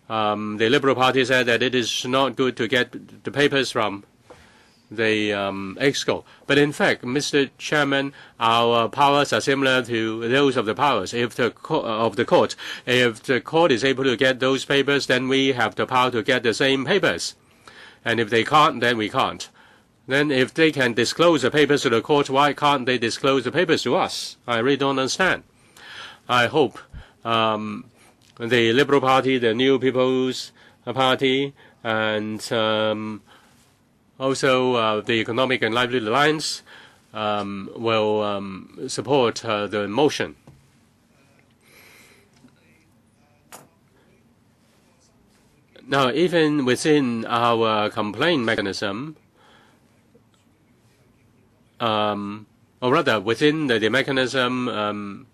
the Liberal Party said that it is not good to get the papers from the EXCO. But in fact, Mr. Chairman, our powers are similar to those of the powers. If the court is able to get those papers, then we have the power to get the same papers. And if they can't, then we can't. Then if they can disclose the papers to the court, why can't they disclose the papers to us? I really don't understand. I hope the Liberal Party, the New People's Party, and also the Economic and Livelihood Alliance will support the motion. Now, even within our complaint mechanism, or rather within the mechanism,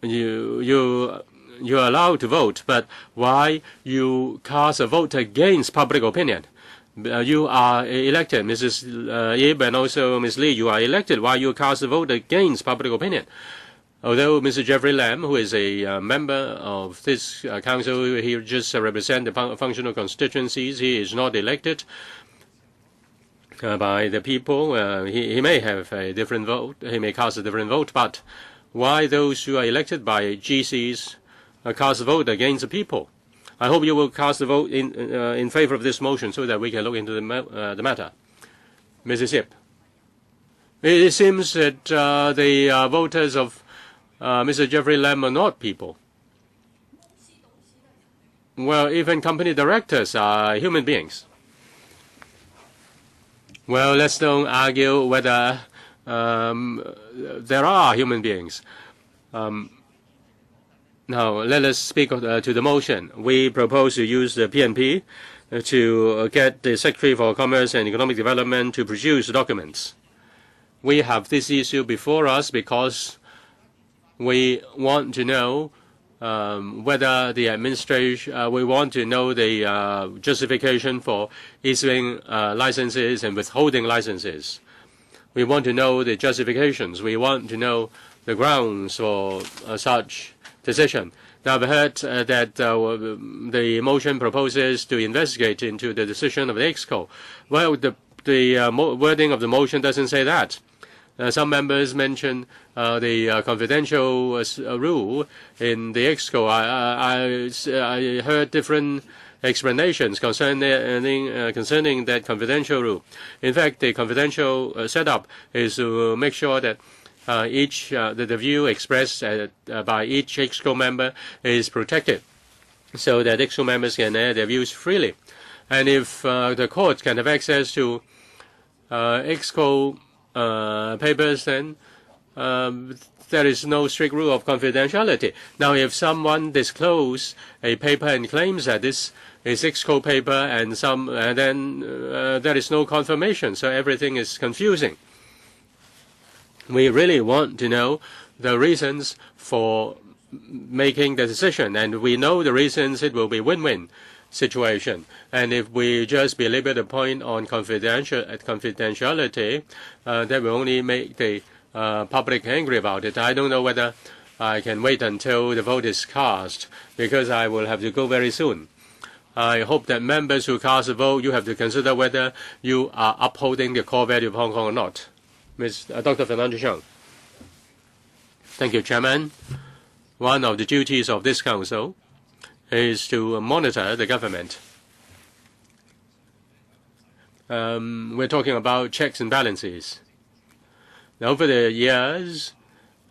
you're allowed to vote, but why you cast a vote against public opinion? You are elected, Mrs. Yip and also Ms. Lee, you are elected. Why you cast a vote against public opinion? Although Mr. Jeffrey Lam, who is a member of this council, he just represents the functional constituencies. He is not elected by the people. He may have a different vote. He may cast a different vote. But why those who are elected by GCs cast a vote against the people? I hope you will cast a vote in favor of this motion so that we can look into the matter. Mrs. Yip. It seems that the voters of Mr. Jeffrey Lam are not people. Well, even company directors are human beings. Well, let's don't argue whether there are human beings. Now, let us speak to the motion. We propose to use the PNP to get the Secretary for Commerce and Economic Development to produce documents. We have this issue before us because we want to know whether the administration, we want to know the justification for issuing licenses and withholding licenses. We want to know the justifications. We want to know the grounds for such decision. Now, I've heard that the motion proposes to investigate into the decision of the EXCO. Well, the wording of the motion doesn't say that. Some members mention the confidential rule in the EXCO. I heard different explanations concerning that confidential rule. In fact, the confidential setup is to make sure that the view expressed by each EXCO member is protected, so that EXCO members can air their views freely. And if the court can have access to EXCO papers, then there is no strict rule of confidentiality. Now, if someone discloses a paper and claims that this is EXCO paper, and then there is no confirmation, so everything is confusing. We really want to know the reasons for making the decision, and we know the reasons. It will be win-win situation. And if we just belabor the point on confidentiality, that will only make the public angry about it. I don't know whether I can wait until the vote is cast, because I will have to go very soon. I hope that members who cast a vote, you have to consider whether you are upholding the core value of Hong Kong or not. Dr. Fernando Cheung. Thank you, Chairman. One of the duties of this Council is to monitor the government. We're talking about checks and balances. Now, over the years,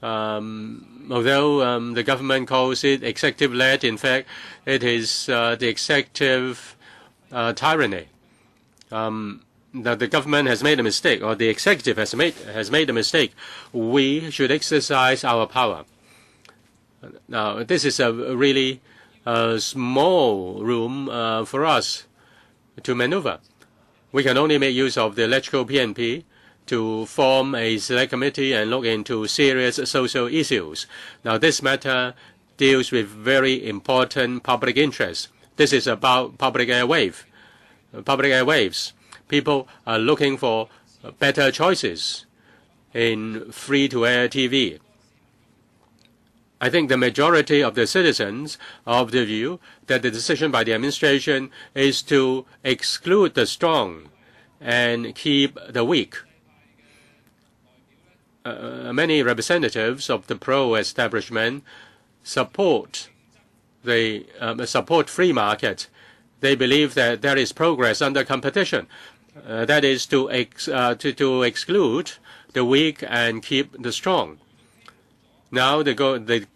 although the government calls it executive-led, in fact, it is the executive tyranny. That the government has made a mistake, or the executive has made a mistake. We should exercise our power. Now, this is a really small room for us to maneuver. We can only make use of the electrical PNP to form a select committee and look into serious social issues. Now, this matter deals with very important public interests. This is about public airwaves. People are looking for better choices in free-to-air TV. I think the majority of the citizens are of the view that the decision by the administration is to exclude the strong and keep the weak. Many representatives of the pro-establishment support free market. They believe that there is progress under competition. That is to exclude the weak and keep the strong. Now the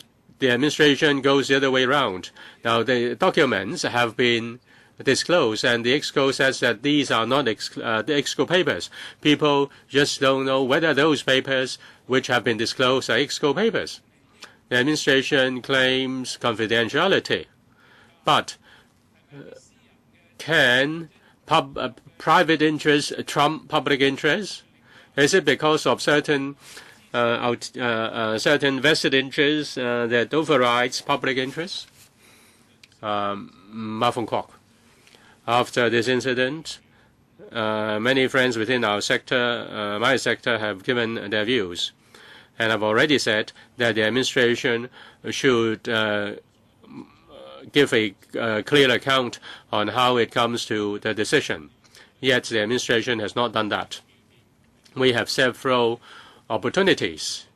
administration goes the other way around. Now the documents have been disclosed, and the EXCO says that these are not the EXCO papers. People just don't know whether those papers which have been disclosed are EXCO papers. The administration claims confidentiality, but can private interests trump public interests? Is it because of certain vested interests that overrides public interests? Ma Fung Kwok. After this incident, many friends within our sector, my sector, have given their views, and I've already said that the administration should give a clear account on how it comes to the decision. Yet the administration has not done that. We have several opportunities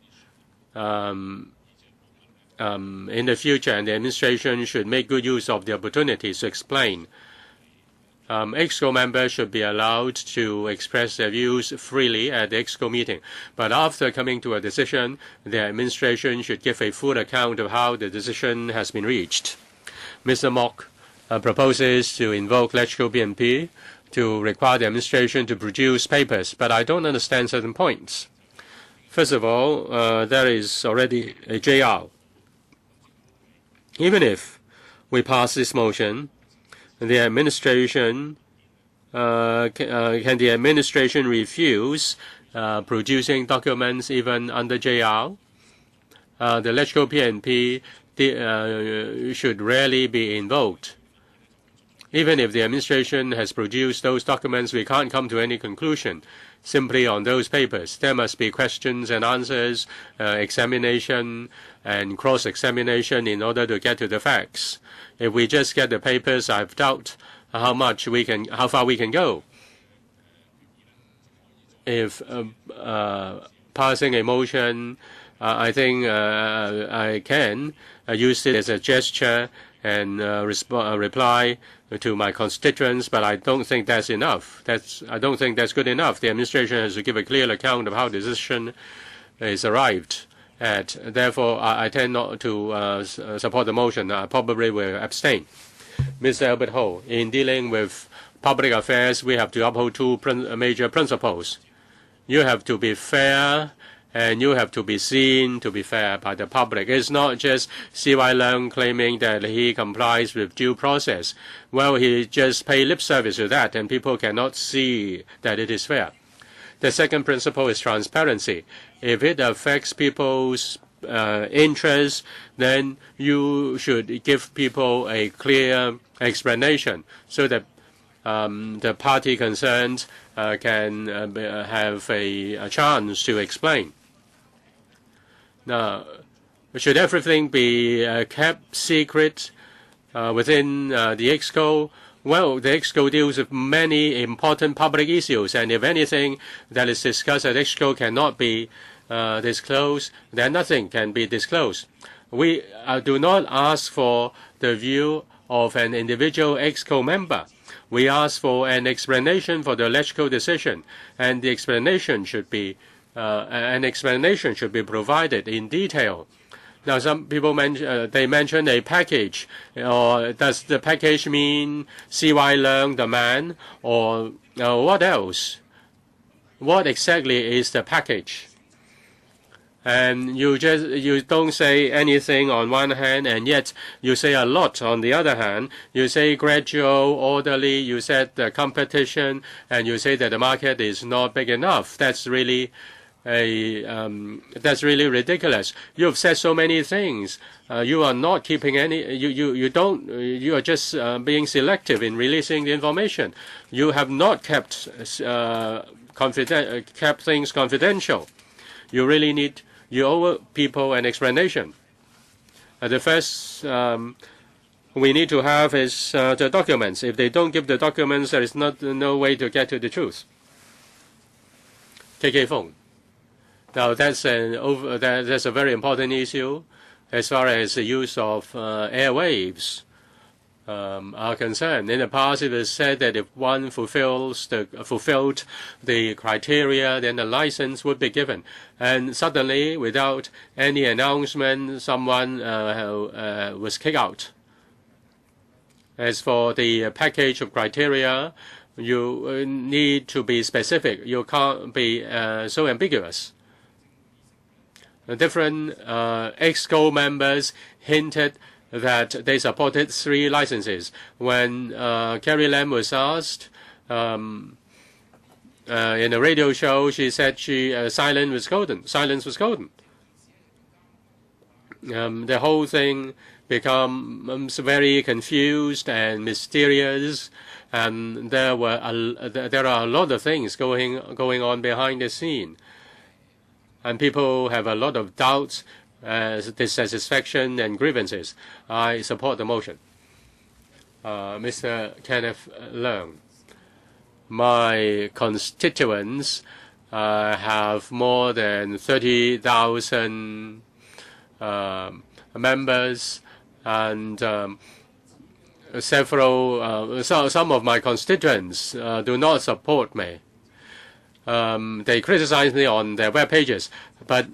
in the future, and the administration should make good use of the opportunities to explain. EXCO members should be allowed to express their views freely at the EXCO meeting. But after coming to a decision, the administration should give a full account of how the decision has been reached. Mr. Mok proposes to invoke electrical BNP to require the administration to produce papers, but I don't understand certain points. First of all, there is already a JR. Even if we pass this motion, the administration can the administration refuse producing documents even under JR? The LegCo PNP should rarely be invoked. Even if the administration has produced those documents, we can't come to any conclusion simply on those papers. There must be questions and answers, examination and cross-examination in order to get to the facts. If we just get the papers, I doubt how far we can go. If passing a motion, I think I can use it as a gesture and reply to my constituents, but I don't think that's enough. I don't think that's good enough. The administration has to give a clear account of how the decision is arrived at. Therefore, I tend not to support the motion. I probably will abstain. Mr. Albert Ho, in dealing with public affairs, we have to uphold two major principles. You have to be fair, and you have to be seen to be fair by the public. It's not just C.Y. Leung claiming that he complies with due process. Well, he just paid lip service to that, and people cannot see that it is fair. The second principle is transparency. If it affects people's interests, then you should give people a clear explanation so that the party concerned can have a chance to explain. Now, should everything be kept secret within the EXCO? Well, the EXCO deals with many important public issues, and if anything that is discussed at EXCO cannot be disclosed, then nothing can be disclosed. We do not ask for the view of an individual EXCO member. We ask for an explanation for the LegCo decision, and the explanation should be provided in detail. Now, some people mention a package. Or does the package mean C.Y. Leung, the man, or what else? What exactly is the package? And you don't say anything on one hand, and yet you say a lot on the other hand. You say gradual, orderly. You said the competition, and you say that the market is not big enough. That's really ridiculous. You've said so many things. You are not keeping any. You are just being selective in releasing the information. You have not kept things confidential. You really need. You owe people an explanation. The first we need to have is the documents. If they don't give the documents, there is no way to get to the truth. KK phone. Now that's a very important issue as far as the use of airwaves are concerned. In the past, it was said that if one fulfilled the criteria, then the license would be given. And suddenly, without any announcement, someone was kicked out. As for the package of criteria, you need to be specific. You can't be so ambiguous. Different EXCO members hinted that they supported 3 licenses. When Carrie Lam was asked in a radio show, she said silence was golden. Silence was golden. The whole thing becomes very confused and mysterious, and there are a lot of things going on behind the scene, and people have a lot of doubts, dissatisfaction, and grievances. I support the motion. Mr. Kenneth Leung, my constituents have more than 30,000 members, and some of my constituents do not support me. They criticize me on their web pages, but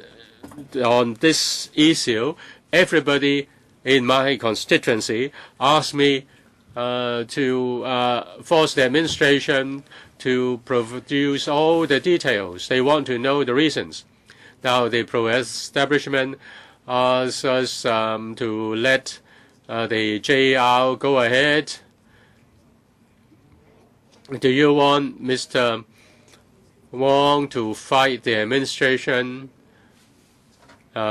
on this issue, everybody in my constituency asked me to force the administration to produce all the details. They want to know the reasons. Now, the pro-establishment asks us to let the JR go ahead? Do you want Mr. Wong to fight the administration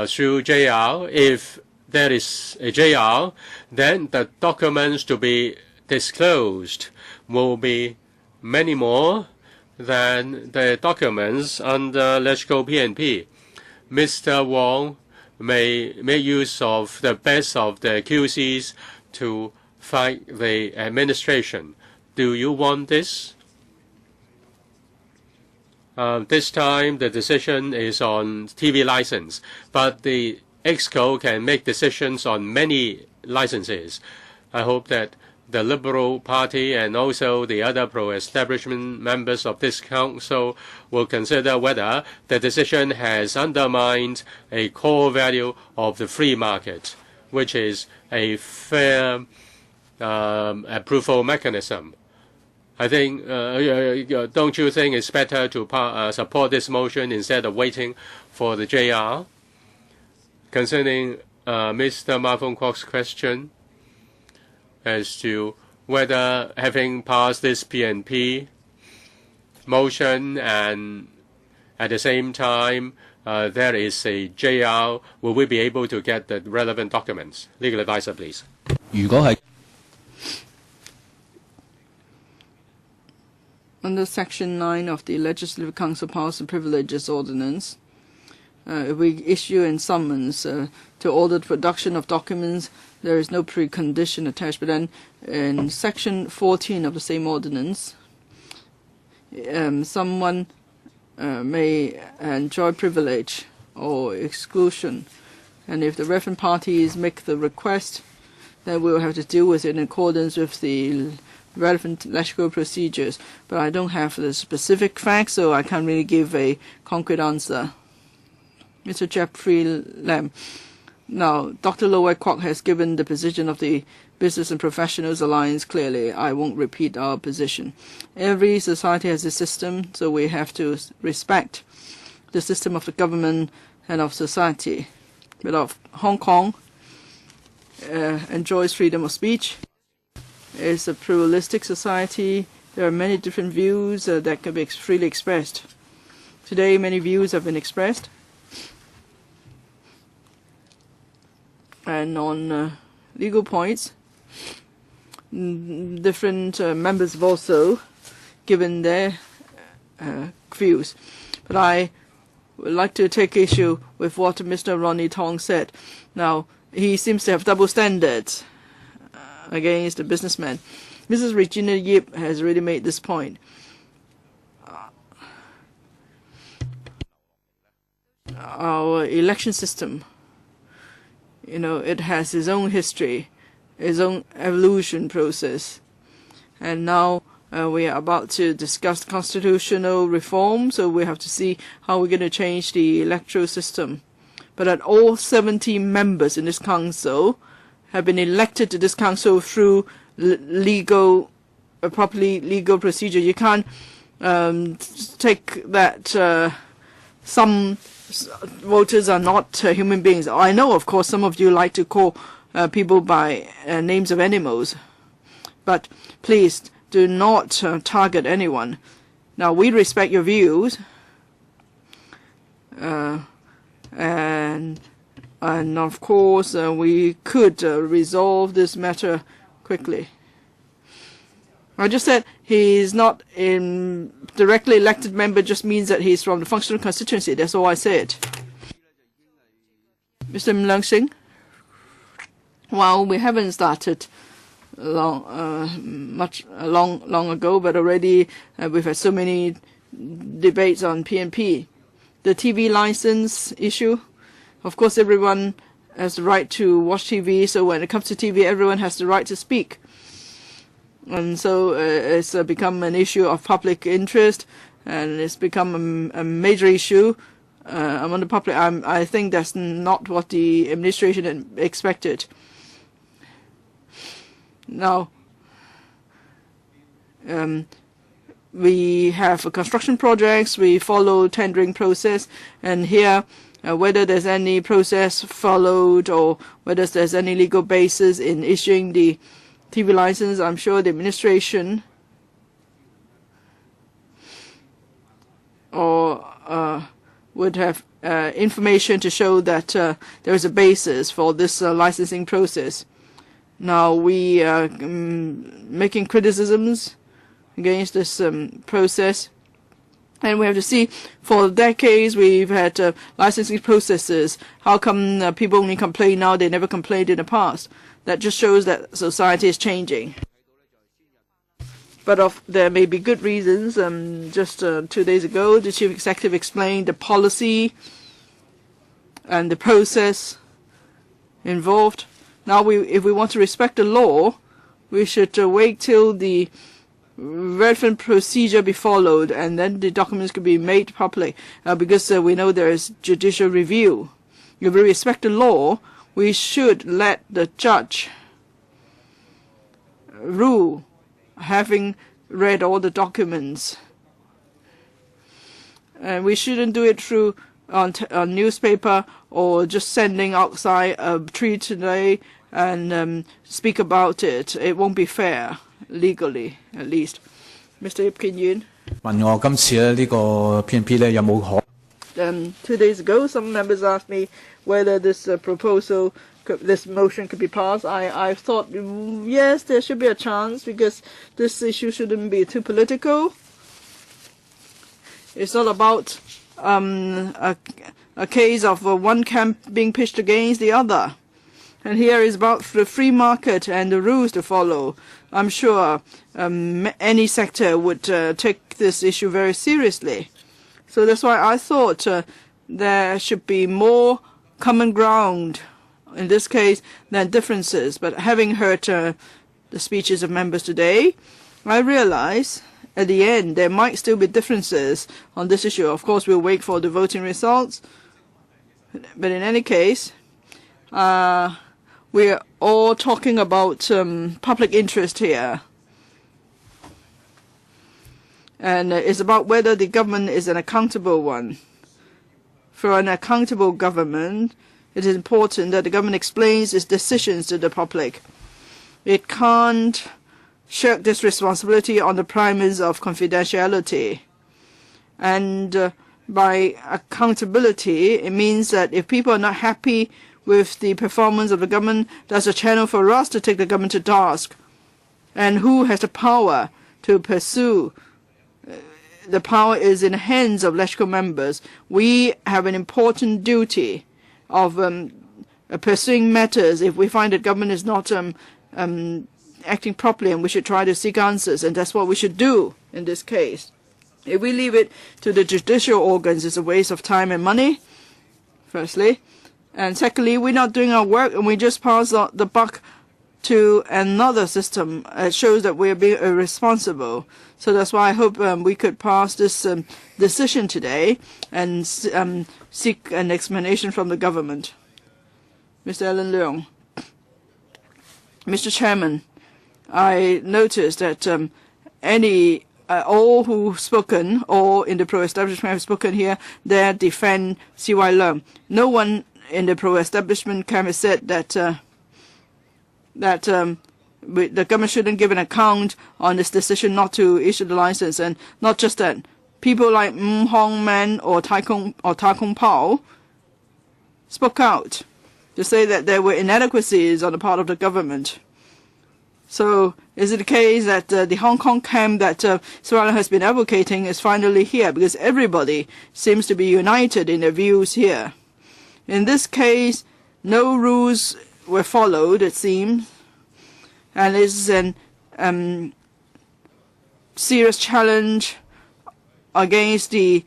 through JR? If there is a JR, then the documents to be disclosed will be many more than the documents under LegCo PNP. Mr. Wong may make use of the best of the QCs to fight the administration. Do you want this? This time the decision is on TV license, but the ExCo can make decisions on many licenses. I hope that the Liberal Party and also the other pro-establishment members of this council will consider whether the decision has undermined a core value of the free market, which is a fair approval mechanism. I think, don't you think it's better to support this motion instead of waiting for the JR? Concerning Mr. Marvin Kwok's question as to whether having passed this PNP motion and at the same time there is a JR, will we be able to get the relevant documents? Legal advisor, please. Under Section 9 of the Legislative Council Powers and Privileges Ordinance, if we issue a summons to order the production of documents, there is no precondition attached. But then in Section 14 of the same ordinance, someone may enjoy privilege or exclusion. And if the referent parties make the request, then we will have to deal with it in accordance with the relevant legislative procedures. But I don't have the specific facts, so I can't really give a concrete answer. Mr. Jeffrey Lam. Now, Dr. Low Kwok has given the position of the Business and Professionals Alliance clearly. I won't repeat our position. Every society has a system, so we have to respect the system of the government and of society. But of Hong Kong enjoys freedom of speech. It's a pluralistic society. There are many different views that can be freely expressed. Today, many views have been expressed. And on legal points, different members have also given their views. But I would like to take issue with what Mr. Ronnie Tong said. Now, he seems to have double standards against the businessman. Mrs. Regina Yip has already made this point. Our election system, it has its own history, its own evolution process. And now we are about to discuss constitutional reform, so we have to see how we're going to change the electoral system. But that all 70 members in this council have been elected to this council through properly legal procedure. You can't take that some voters are not human beings. I know, of course, some of you like to call people by names of animals, but please do not target anyone. Now, we respect your views, and of course, we could resolve this matter quickly. I just said he's not a directly elected member just means that he's from the functional constituency. That's all I said. Mr. Leung Sing? Well, we haven't started long ago, but already we've had so many debates on PNP. The TV license issue, of course, everyone has the right to watch TV, so when it comes to TV, everyone has the right to speak. And so it's become an issue of public interest, and it's become a major issue among the public. I think that's not what the administration expected. Now, we have construction projects, we follow tendering process, and here whether there's any process followed or whether there's any legal basis in issuing the TV license. I'm sure the administration would have information to show that there is a basis for this licensing process. Now we are making criticisms against this process. And we have to see, for decades we've had licensing processes. How come people only complain now, they never complained in the past? That just shows that society is changing. But there may be good reasons. Just 2 days ago, the Chief Executive explained the policy and the process involved. Now, if we want to respect the law, we should wait till the relevant procedure be followed, and then the documents could be made public, because we know there is judicial review. If we respect the law, we should let the judge rule, having read all the documents. And we shouldn't do it through on newspaper or just sending outside a tree today and speak about it. It won't be fair, legally at least. Mr. Ip Kin Yuen. 問我今次呢個 PNP 咧有冇可 2 days ago, some members asked me whether this this motion could be passed. I thought, yes, there should be a chance, because this issue shouldn't be too political. It's not about a case of one camp being pitched against the other. And here is about the free market and the rules to follow. I'm sure any sector would take this issue very seriously. So that's why I thought there should be more common ground in this case than differences. But having heard the speeches of members today, I realize at the end there might still be differences on this issue. Of course, we'll wait for the voting results. But in any case, we're all talking about public interest here. And it's about whether the government is an accountable one. For an accountable government, it is important that the government explains its decisions to the public. It can't shirk this responsibility on the premise of confidentiality. And by accountability, it means that if people are not happy with the performance of the government, there's a channel for us to take the government to task. And who has the power to pursue? The power is in the hands of legislative members. We have an important duty of pursuing matters if we find that government is not acting properly, and we should try to seek answers, and that's what we should do in this case. If we leave it to the judicial organs, it's a waste of time and money, firstly. And secondly, we're not doing our work, and we just pass the buck to another system. It shows that we're being irresponsible. So that's why I hope we could pass this decision today and seek an explanation from the government. Mr. Alan Leong. Mr. Chairman, I noticed that all who've spoken, or in the pro-establishment have spoken here, they defend C.Y. Leung. No one in the pro-establishment camp has said that the government shouldn't give an account on this decision not to issue the license. And not just that, people like Hong Man or Ta Kung Pao spoke out to say that there were inadequacies on the part of the government. So is it the case that the Hong Kong camp that Sarah has been advocating is finally here, because everybody seems to be united in their views here? In this case, no rules were followed, it seems, and it's an serious challenge against the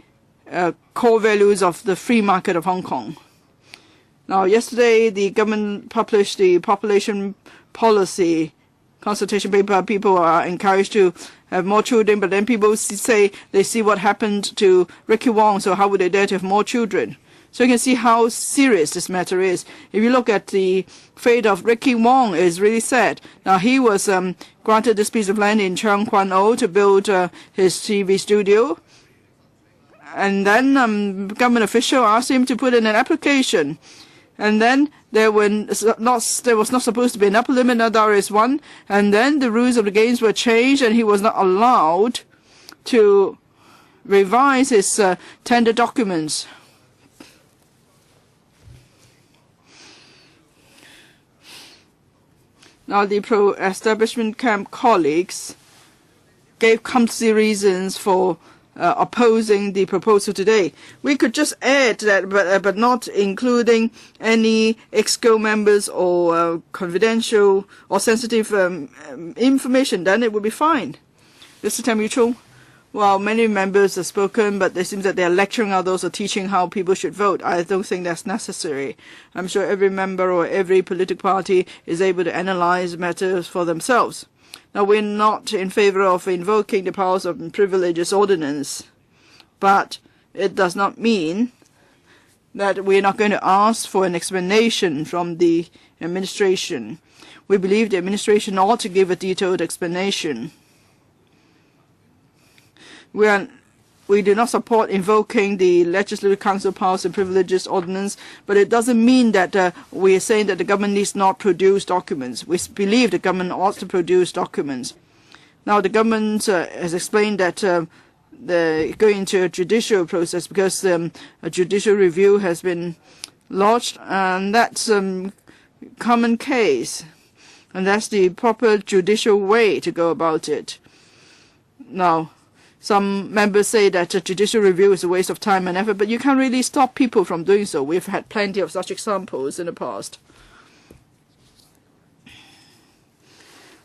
core values of the free market of Hong Kong. Now, yesterday, the government published the population policy consultation paper. People are encouraged to have more children, but then people say they see what happened to Ricky Wong, so how would they dare to have more children? So you can see how serious this matter is. If you look at the fate of Ricky Wong, it's really sad. Now, he was granted this piece of land in Cheung Kwan O to build his TV studio. And then government official asked him to put in an application. And then there was not supposed to be an upper limit, now there is one. And then the rules of the games were changed, and he was not allowed to revise his tender documents. Now the pro-establishment camp colleagues gave clumsy reasons for opposing the proposal today. We could just add that, but not including any EXCO members or confidential or sensitive information. Then it would be fine. Mr. Tam-Yu-Chung, well, many members have spoken, but it seems that they are lecturing others or teaching how people should vote. I don't think that's necessary. I'm sure every member or every political party is able to analyze matters for themselves. Now, we're not in favor of invoking the powers of privileges ordinance, but it does not mean that we're not going to ask for an explanation from the administration. We believe the administration ought to give a detailed explanation. We do not support invoking the Legislative Council powers and privileges ordinance, but it doesn't mean that we are saying that the government needs not produce documents. We believe the government ought to produce documents. Now, the government has explained that they're going into a judicial process because a judicial review has been lodged, and that's a common case, and that's the proper judicial way to go about it. Now, some members say that a judicial review is a waste of time and effort, but you can't really stop people from doing so. We've had plenty of such examples in the past.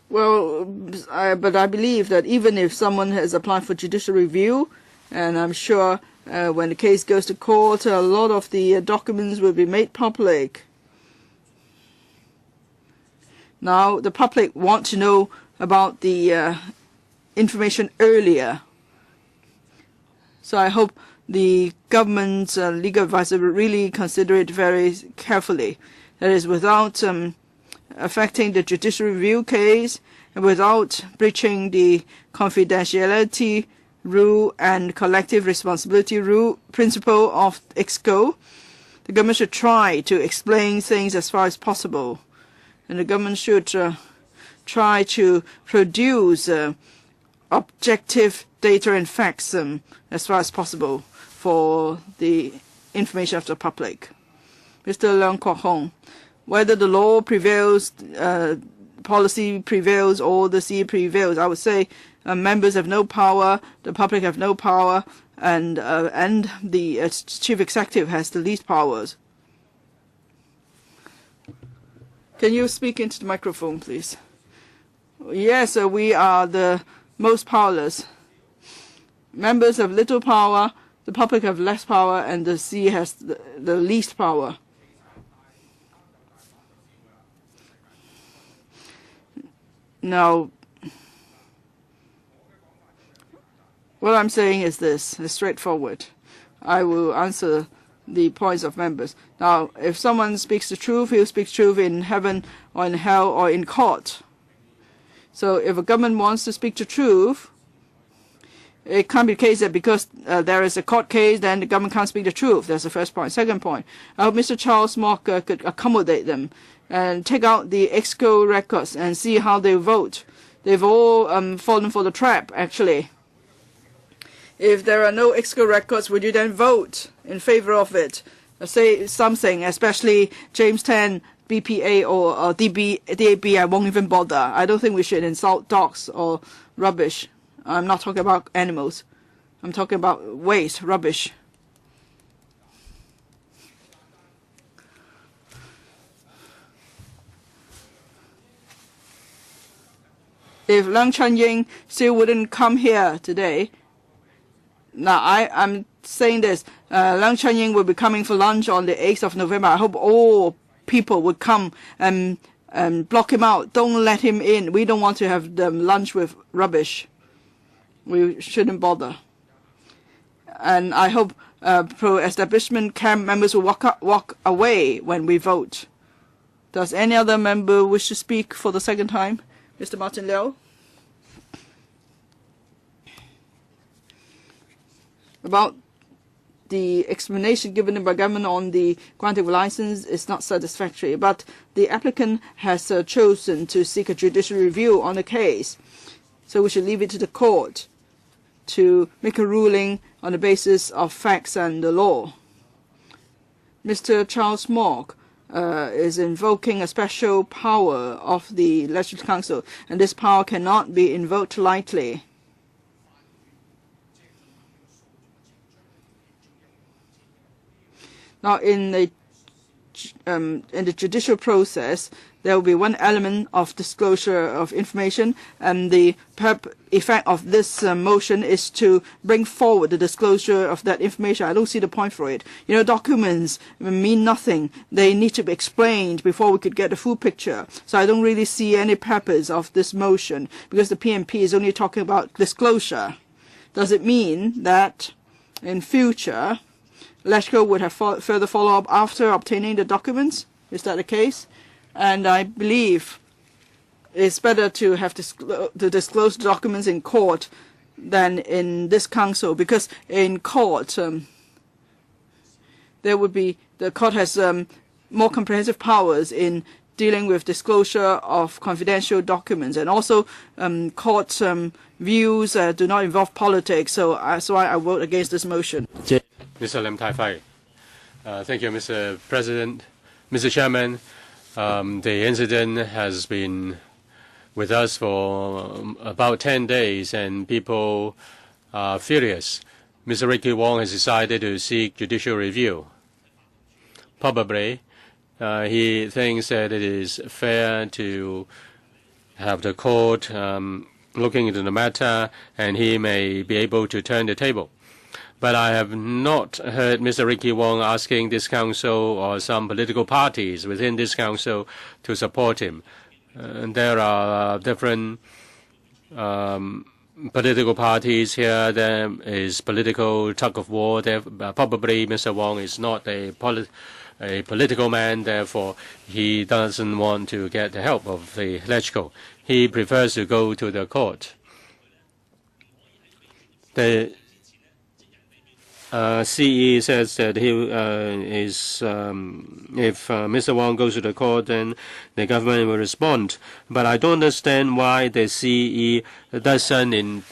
Well, but I believe that even if someone has applied for judicial review, and I'm sure when the case goes to court, a lot of the documents will be made public. Now, the public want to know about the information earlier. So I hope the government's legal advisor will really consider it very carefully. That is, without affecting the judicial review case and without breaching the confidentiality rule and collective responsibility rule principle of EXCO, the government should try to explain things as far as possible. And the government should try to produce objective data and facts as far as possible for the information of the public. Mr. Leung Kwok-hong, whether the law prevails, policy prevails, or the sea prevails, I would say members have no power, the public have no power, and the chief executive has the least powers. Can you speak into the microphone, please? Yes, we are the most powerless. Members have little power, the public have less power, and the sea has the least power. Now, what I'm saying is this, it's straightforward. I will answer the points of members. Now, if someone speaks the truth, he'll speak truth in heaven or in hell or in court. So if a government wants to speak the truth, it can't be the case that because there is a court case, then the government can't speak the truth. That's the first point. Second point, I hope Mr. Charles Mock could accommodate them and take out the EXCO records and see how they vote. They've all fallen for the trap, actually. If there are no EXCO records, would you then vote in favor of it? Say something, especially James 10, BPA or DAB, I won't even bother. I don't think we should insult dogs or rubbish. I'm not talking about animals. I'm talking about waste, rubbish. If Leung Chun-ying still wouldn't come here today, now I'm saying this, Leung Chun-ying will be coming for lunch on the 8th of November. I hope all people would come and block him out. Don't let him in. We don't want to have them lunch with rubbish. We shouldn't bother. And I hope pro-establishment camp members will walk away when we vote. Does any other member wish to speak for the second time? Mr. Martin Liao? About the explanation given by government on the granting of license is not satisfactory, but the applicant has chosen to seek a judicial review on the case. So we should leave it to the court to make a ruling on the basis of facts and the law. Mr. Charles Mock is invoking a special power of the Legislative Council, and this power cannot be invoked lightly. Now, in the judicial process, there will be one element of disclosure of information, and the effect of this motion is to bring forward the disclosure of that information. I don't see the point for it. You know, documents mean nothing. They need to be explained before we could get the full picture. So I don't really see any purpose of this motion, because the PNP is only talking about disclosure. Does it mean that in future LegCo would have further follow-up after obtaining the documents? Is that the case? And I believe it's better to have to disclose the documents in court than in this council, because in court the court has more comprehensive powers in dealing with disclosure of confidential documents, and also court views do not involve politics. So that's why I vote against this motion. Mr. Lim Tai Fai. Thank you, Mr. President. Mr. Chairman, the incident has been with us for about 10 days, and people are furious. Mr. Ricky Wong has decided to seek judicial review. Probably, he thinks that it is fair to have the court looking into the matter, and he may be able to turn the table. But I have not heard Mr. Ricky Wong asking this council or some political parties within this council to support him. There are different political parties here. There is political tug of war. Probably Mr. Wong is not a political man, therefore he doesn't want to get the help of the LegCo. He prefers to go to the court. The CE says that he if Mr. Wong goes to the court, then the government will respond. But I don't understand why the CE doesn't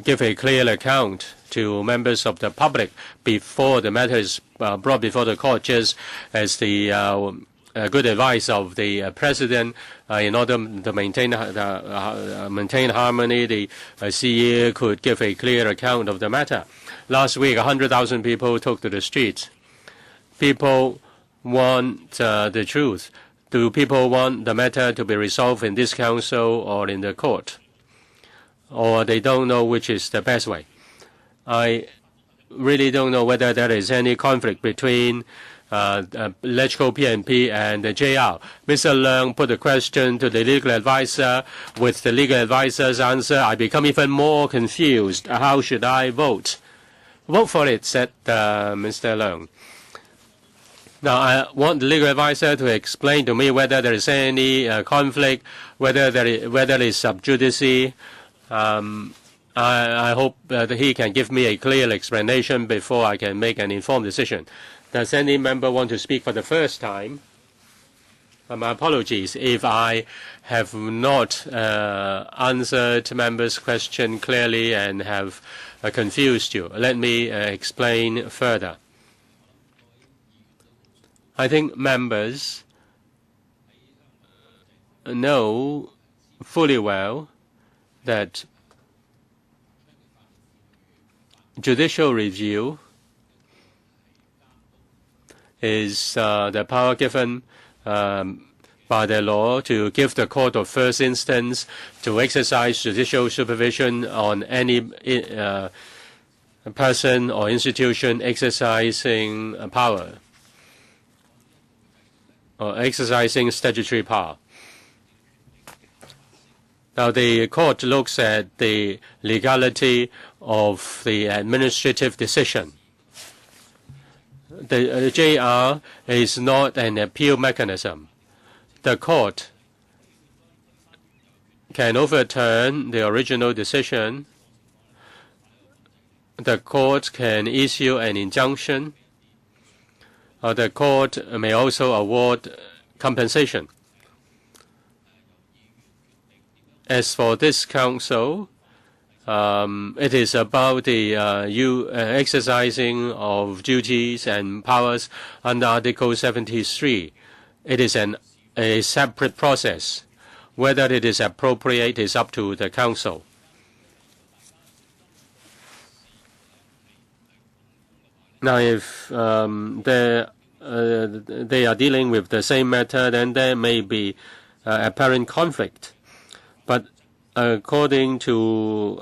give a clear account to members of the public before the matter is brought before the court, just as the good advice of the president in order to maintain harmony. The CE could give a clear account of the matter. Last week, 100,000 people took to the streets. People want the truth. Do people want the matter to be resolved in this council or in the court? Or they don't know which is the best way? I really don't know whether there is any conflict between LegCo PNP and the JR. Mr. Leung put the question to the legal advisor. With the legal advisor's answer, I become even more confused. How should I vote? Vote for it, said Mr. Leung. Now, I want the legal advisor to explain to me whether there is any conflict, whether it is sub judice. I hope that he can give me a clear explanation before I can make an informed decision. Does any member want to speak for the first time? My apologies if I have not answered members' question clearly and have confused you. Let me explain further. I think members know fully well that judicial review is the power given by the law to give the court of first instance to exercise judicial supervision on any person or institution exercising power or exercising statutory power. Now, the court looks at the legality of the administrative decision. The JR is not an appeal mechanism. The court can overturn the original decision the court can issue an injunction. The court may also award compensation. As for this council, it is about the exercising of duties and powers under Article 73. It is a separate process. Whether it is appropriate is up to the council. Now, if they are dealing with the same matter, then there may be apparent conflict. But according to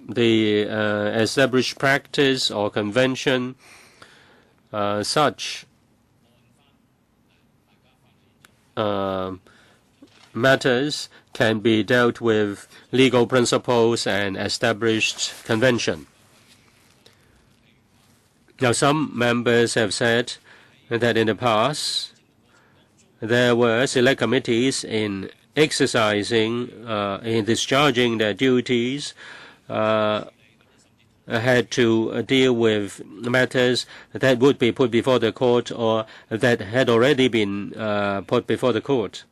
the established practice or convention, such matters can be dealt with legal principles and established convention. Now, some members have said that in the past there were select committees in exercising, in discharging their duties, had to deal with matters that would be put before the court or that had already been put before the court.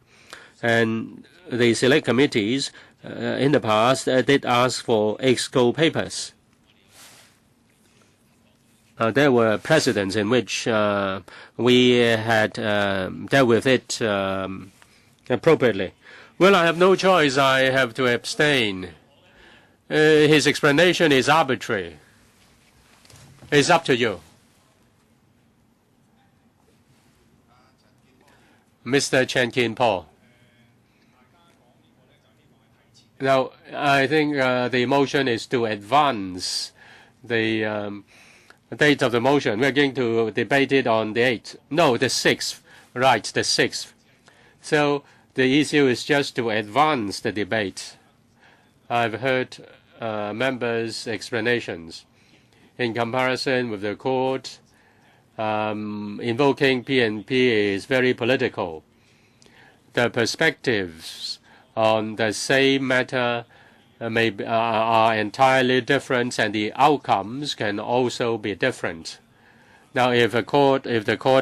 And the select committees in the past did ask for exco papers. There were precedents in which we had dealt with it appropriately. Well, I have no choice. I have to abstain. His explanation is arbitrary. It's up to you. Mr. Chen Kin-po. Now, I think the motion is to advance the date of the motion. We're going to debate it on the 8th. No, the 6th. Right, the 6th. So the issue is just to advance the debate. I've heard members' explanations. In comparison with the court, invoking PNP is very political. The perspectives on the same matter are entirely different, and the outcomes can also be different. Now, if the court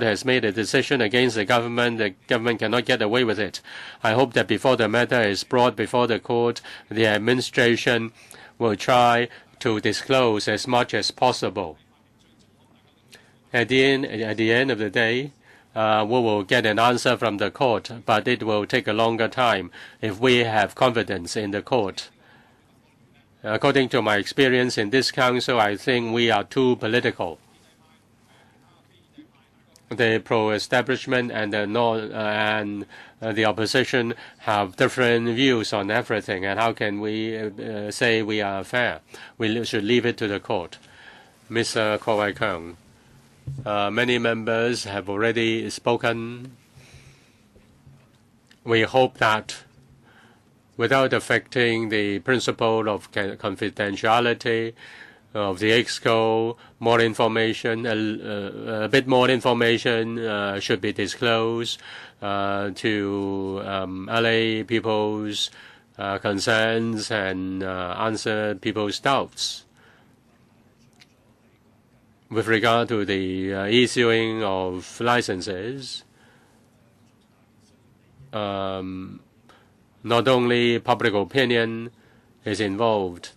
has made a decision against the government cannot get away with it. I hope that before the matter is brought before the court, the administration will try to disclose as much as possible. At the end of the day, we will get an answer from the court, but it will take a longer time if we have confidence in the court. According to my experience in this council, I think we are too political. The pro-establishment and the opposition have different views on everything, and how can we say we are fair? We should leave it to the court. Mr. Ko Wai-keung, many members have already spoken. We hope that without affecting the principle of confidentiality of the EXCO, more information, a bit more information should be disclosed to allay people's concerns and answer people's doubts. With regard to the issuing of licenses, not only public opinion is involved,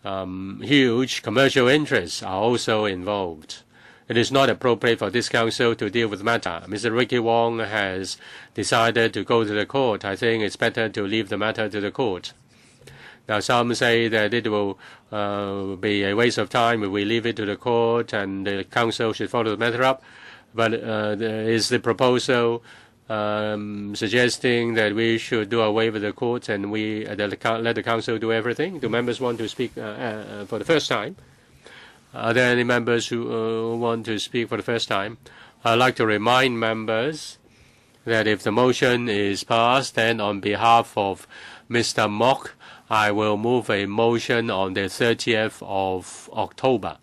huge commercial interests are also involved. It is not appropriate for this council to deal with the matter. Mr. Ricky Wong has decided to go to the court. I think it's better to leave the matter to the court. Now, some say that it will be a waste of time if we leave it to the court and the council should follow the matter up. But is the proposal suggesting that we should do away with the court and we let the council do everything? Do members want to speak for the first time? Are there any members who want to speak for the first time? I'd like to remind members that if the motion is passed, then on behalf of Mr. Mok, I will move a motion on the 30th of October.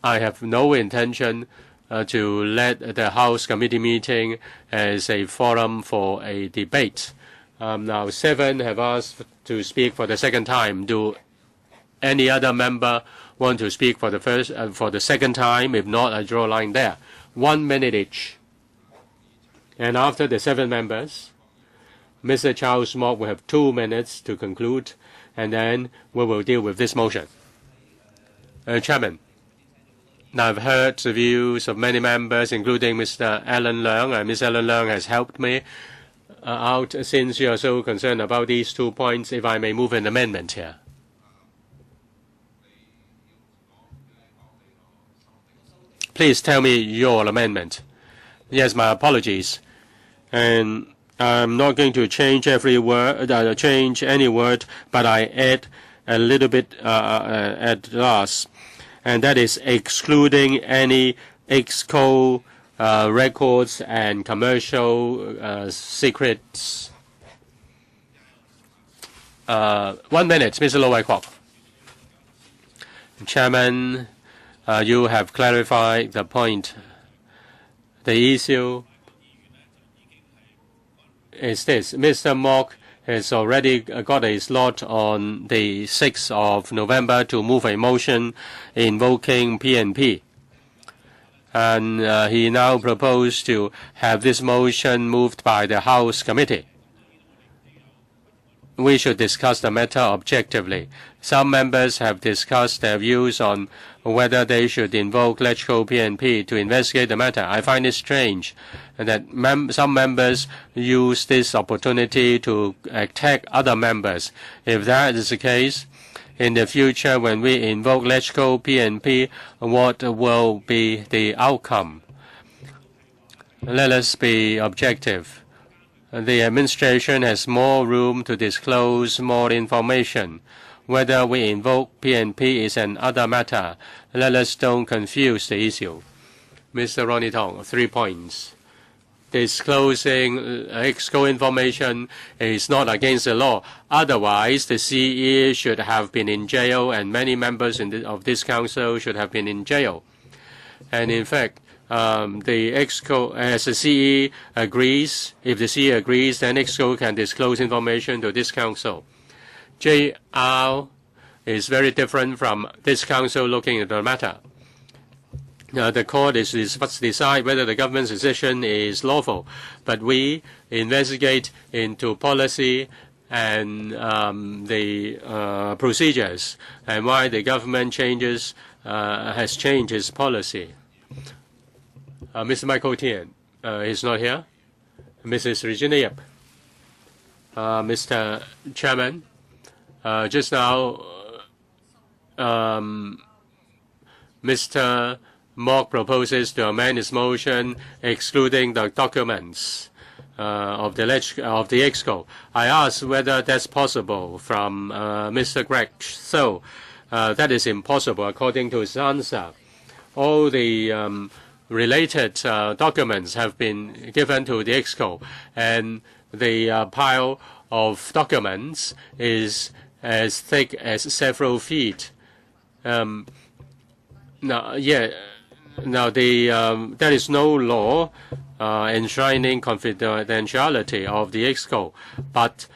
I have no intention to let the House committee meeting as a forum for a debate. Now 7 have asked to speak for the second time. Do any other member want to speak for the second time? If not, I draw a line there. 1 minute each. And after the 7 members, Mr. Charles Mok will have 2 minutes to conclude, and then we will deal with this motion. Chairman, now I've heard the views of many members, including Mr. Alan Leung, and Ms. Alan Leung has helped me out since you are so concerned about these 2 points. If I may move an amendment here. Please tell me your amendment. Yes, my apologies. And I'm not going to change every word, change any word, but I add a little bit at last, and that is excluding any EXCO records and commercial secrets. 1 minute, Mr. Lo Wai Kwok. Chairman, you have clarified the point. The issue is this. Mr. Mok has already got a slot on the 6th of November to move a motion invoking PNP. And he now proposed to have this motion moved by the House Committee. We should discuss the matter objectively. Some members have discussed their views on whether they should invoke LegCo PNP to investigate the matter. I find it strange that some members use this opportunity to attack other members. If that is the case, in the future when we invoke LegCo PNP, what will be the outcome? Let us be objective. The administration has more room to disclose more information. Whether we invoke PNP is another matter. Let us don't confuse the issue. Mr. Ronnie Tong, 3 points. Disclosing EXCO information is not against the law. Otherwise, the CE should have been in jail, and many members of this council should have been in jail. And in fact, the EXCO, as the CE agrees, if the CE agrees, then EXCO can disclose information to this council. JR is very different from this council looking at the matter. The court must decide whether the government's decision is lawful, but we investigate into policy and the procedures and why the government has changed its policy. Mr. Michael Tian is not here. Mrs. Regina Yap. Mr. Chairman, just now, Mr. Mok proposes to amend his motion excluding the documents of the EXCO. I asked whether that's possible from Mr. Greg. So that is impossible according to his answer. All the related documents have been given to the EXCO, and the pile of documents is as thick as several feet. Now, there is no law enshrining confidentiality of the EXCO, but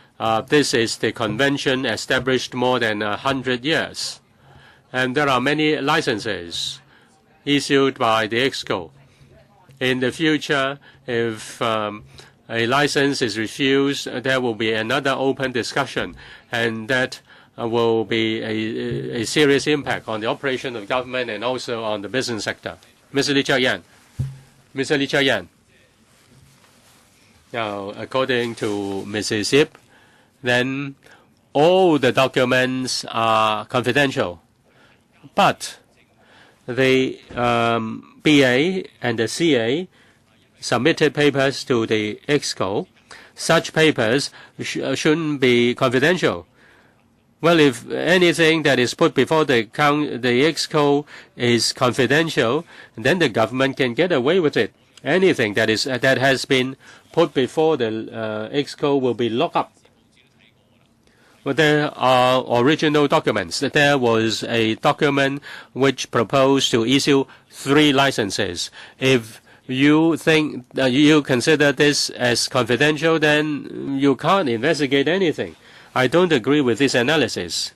this is the convention established more than 100 years. And there are many licenses issued by the EXCO. In the future, if a license is refused, there will be another open discussion, and that will be a serious impact on the operation of government and also on the business sector. Mr. Lee Chia-yan. Mr. Lee Chia-yan. Now, according to Mrs. Yip, then all the documents are confidential. But the BA and the CA submitted papers to the EXCO. Such papers shouldn't be confidential. Well, if anything that is put before the EXCO is confidential, then the government can get away with it. Anything that has been put before the EXCO will be locked up. But there are original documents. There was a document which proposed to issue 3 licenses. If you think you consider this as confidential, then you can't investigate anything. I don't agree with this analysis.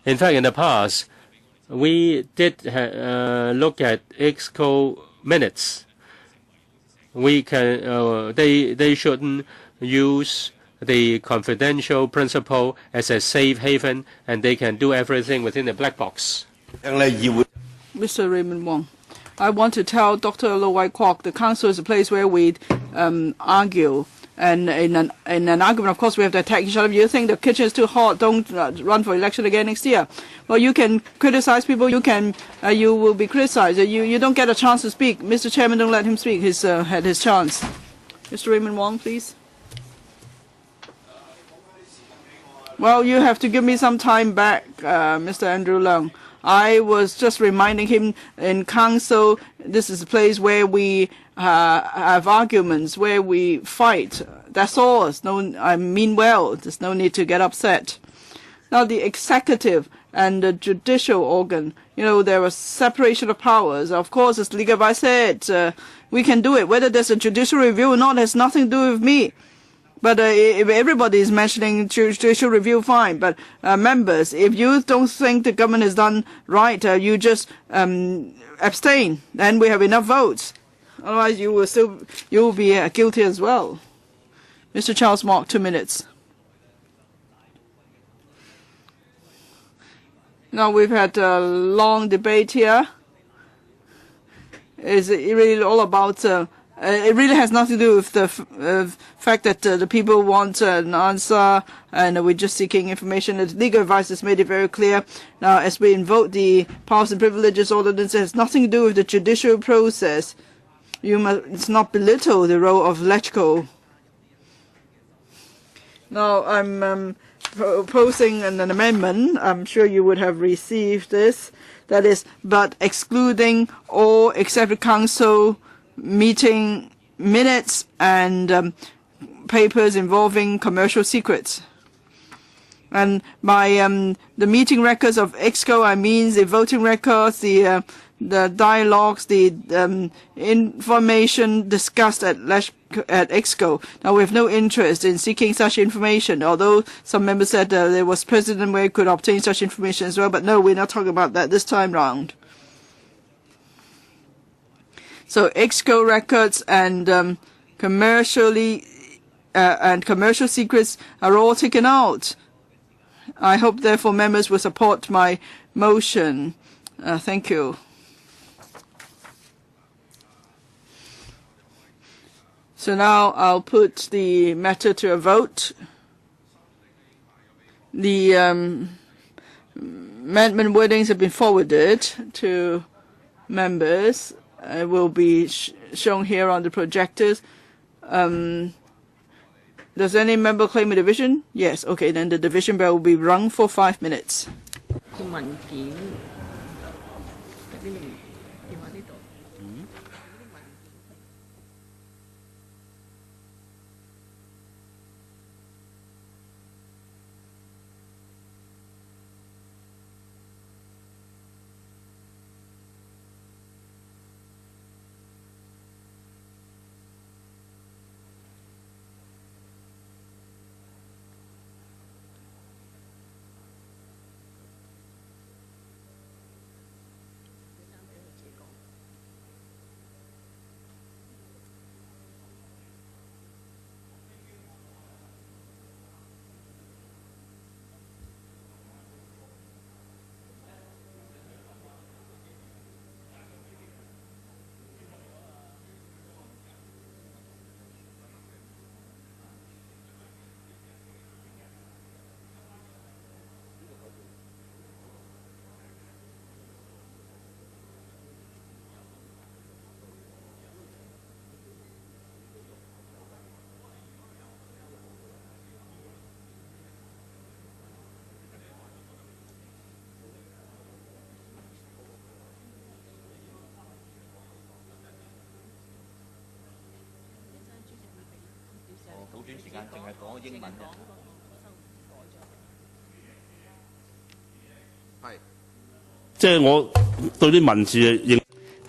In fact, in the past, we did look at EXCO minutes. We can they shouldn't use the confidential principle as a safe haven, and they can do everything within the black box. Mr. Raymond Wong, I want to tell Dr. Lo Wai Kwok, the council is a place where we argue. And in an argument, of course, we have to attack each other. You think the kitchen is too hot, don't run for election again next year. Well, you can criticize people. You will be criticized. You don't get a chance to speak. Mr. Chairman, don't let him speak. He's had his chance. Mr. Raymond Wong, please. Well, you have to give me some time back, Mr. Andrew Leung. I was just reminding him in council, this is a place where we have arguments, where we fight. That's all. I mean well. There's no need to get upset. Now, the executive and the judicial organ, there was separation of powers. Of course, as legal advice said, we can do it. Whether there's a judicial review or not has nothing to do with me. But if everybody is mentioning judicial review, fine. But members, if you don't think the government has done right, you just abstain. Then we have enough votes. Otherwise, you will be guilty as well. Mr. Charles Mock, 2 minutes. Now we've had a long debate here. Is it really all about? It really has nothing to do with the fact that the people want an answer and we're just seeking information. The legal advice has made it very clear. Now, as we invoke the powers and privileges ordinance, it has nothing to do with the judicial process. It's not belittle the role of LegCo. Now, I'm proposing an amendment. I'm sure you would have received this. That is, but excluding all executive council meeting minutes and papers involving commercial secrets. And by the meeting records of EXCO, I mean the voting records, the dialogues, the information discussed at EXCO. Now, we have no interest in seeking such information, although some members said there was precedent where you could obtain such information as well. But no, we're not talking about that this time round. So EXCO records and commercial secrets are all taken out. I hope, therefore, members will support my motion. Thank you. So now I'll put the matter to a vote. The amendment wordings have been forwarded to members. It will be shown here on the projectors. Does any member claim a division? Yes. Okay, then the division bell will be rung for 5 minutes.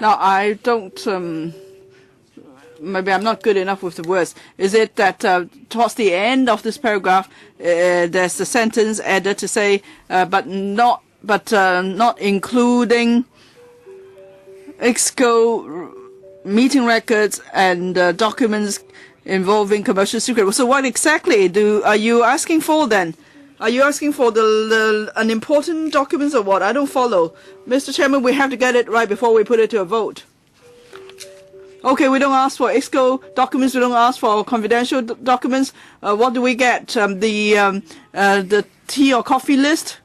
Now, I don't maybe I'm not good enough with the words. Is it that towards the end of this paragraph, there's a sentence added to say, but not including EXCO meeting records and documents involving commercial secret. So what exactly are you asking for then? Are you asking for the unimportant documents or what? I don't follow. Mr. Chairman, we have to get it right before we put it to a vote. Okay, we don't ask for EXCO documents. We don't ask for confidential documents. What do we get? The tea or coffee list?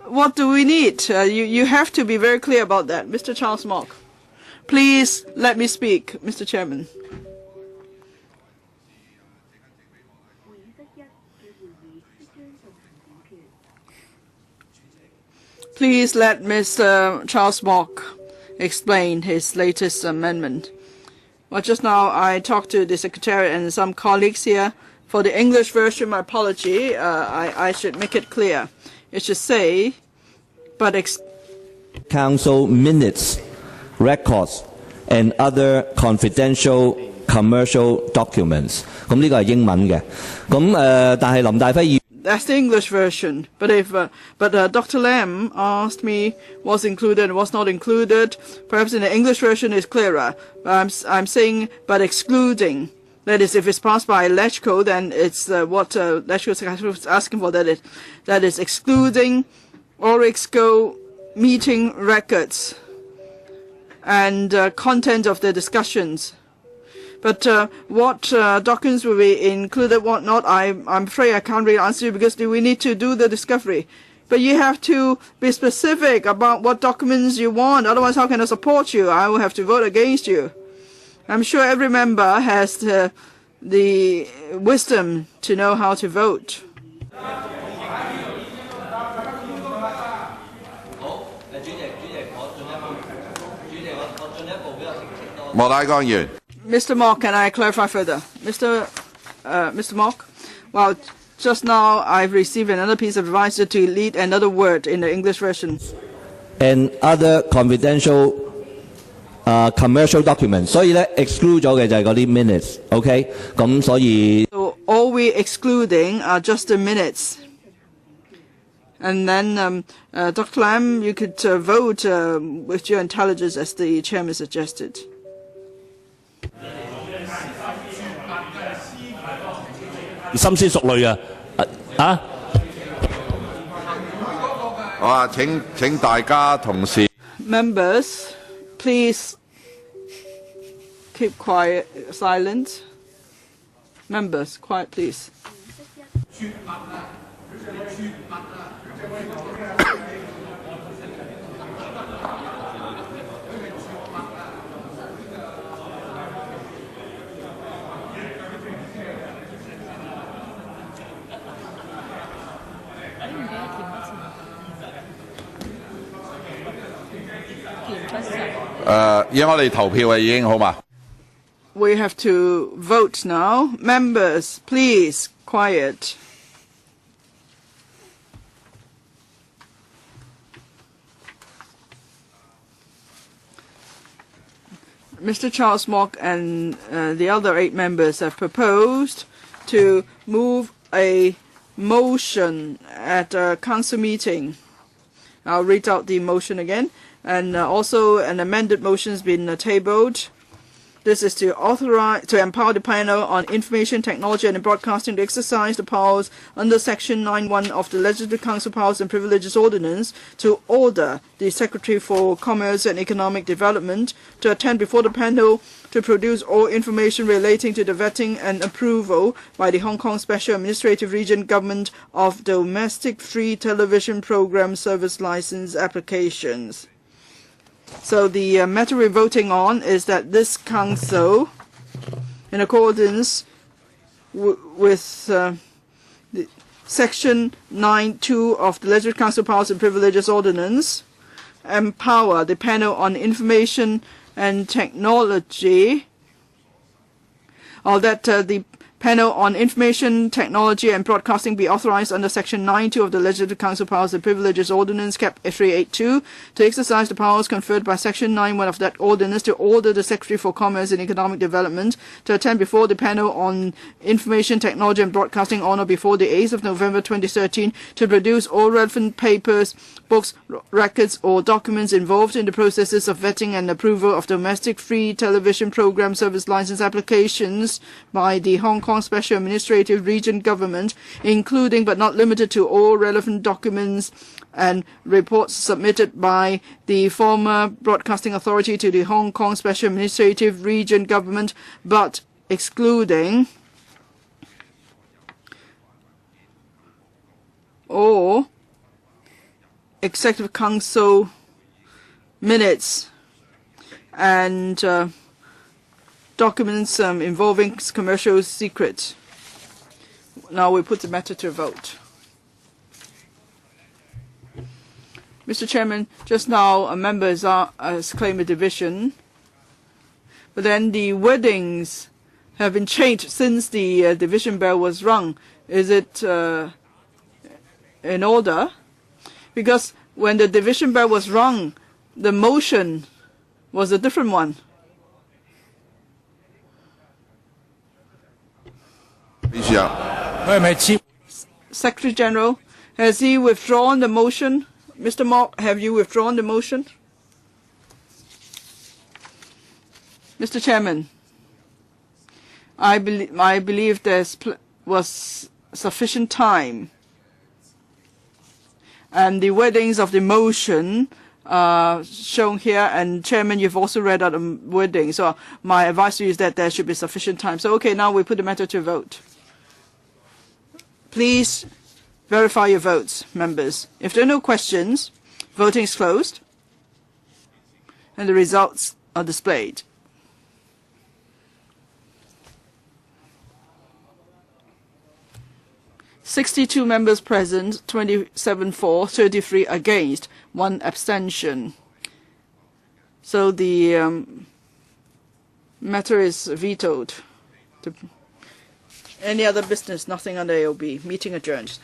What do we need? You have to be very clear about that. Mr. Charles Mock. Please let me speak, Mr. Chairman. Please let Mr. Charles Mock explain his latest amendment. Well, just now I talked to the Secretariat and some colleagues here. For the English version, my apology, I should make it clear. It should say, but Council minutes, records, and other confidential commercial documents. 咁呢個係英文嘅。咁但係林大輝議員 That's the English version. But Dr. Lam asked me what's included and what's not included. Perhaps in the English version is clearer. I'm saying, but excluding. That is, if it's passed by LegCo, then it's what LegCo is asking for. That is excluding EXCO meeting records and content of the discussions. But what documents will be included, what not, I'm afraid I can't really answer you because we need to do the discovery. But you have to be specific about what documents you want. Otherwise, how can I support you? I will have to vote against you. I'm sure every member has the wisdom to know how to vote. 莫乃光議員。 Mr. Mock, can I clarify further? Mr. Mock? Well, just now I've received another piece of advice to delete another word in the English version. And other confidential commercial documents. 所以咧 exclude 咗嘅就係嗰啲 minutes，OK？ 咁所以 So all we excluding are just the minutes. And then, Dr. Lam, you could vote with your intelligence as the chairman suggested. 深思熟慮啊！好啊，請大家同事 Members, please keep quiet, silent. Members, quiet, please. We have to vote now. Members, please, quiet. Mr. Charles Mock and the other 8 members have proposed to move a motion at a council meeting. I'll read out the motion again. And also an amended motion has been tabled. This is to empower the panel on information technology and broadcasting to exercise the powers under Section 9(1) of the Legislative Council Powers and Privileges Ordinance to order the Secretary for Commerce and Economic Development to attend before the panel to produce all information relating to the vetting and approval by the Hong Kong Special Administrative Region Government of domestic free television program service license applications. So the matter we're voting on is that this council, in accordance with the Section 9(2) of the Legislative Council Powers and Privileges Ordinance, empower the panel on information and technology, or that the panel on information technology and broadcasting be authorized under Section 9(2) of the Legislative Council Powers and Privileges Ordinance Cap 382 to exercise the powers conferred by Section 9(1) of that ordinance to order the Secretary for Commerce and Economic Development to attend before the panel on information technology and broadcasting on or before the 8th of November 2013 to produce all relevant papers, books, records or documents involved in the processes of vetting and approval of domestic free television program service license applications by the Hong Kong Special Administrative Region Government, including but not limited to all relevant documents and reports submitted by the former Broadcasting Authority to the Hong Kong Special Administrative Region Government, but excluding or Executive Council minutes and documents involving commercial secrets. Now we put the matter to a vote. Mr. Chairman, just now a member has claimed a division, but then the wordings have been changed since the division bell was rung. Is it in order? Because when the division bell was rung, the motion was a different one. Secretary General, has he withdrawn the motion? Mr. Mok, have you withdrawn the motion? Mr. Chairman, I believe there was sufficient time, and the wordings of the motion shown here, and Chairman, you've also read out the wording, so my advice to you is that there should be sufficient time. So okay, now we put the matter to a vote. Please verify your votes, members. If there are no questions, voting is closed, and the results are displayed. "62 members present, 27 for, 33 against, 1 abstention. So the matter is vetoed. Any other business? Nothing under AOB. Meeting adjourned.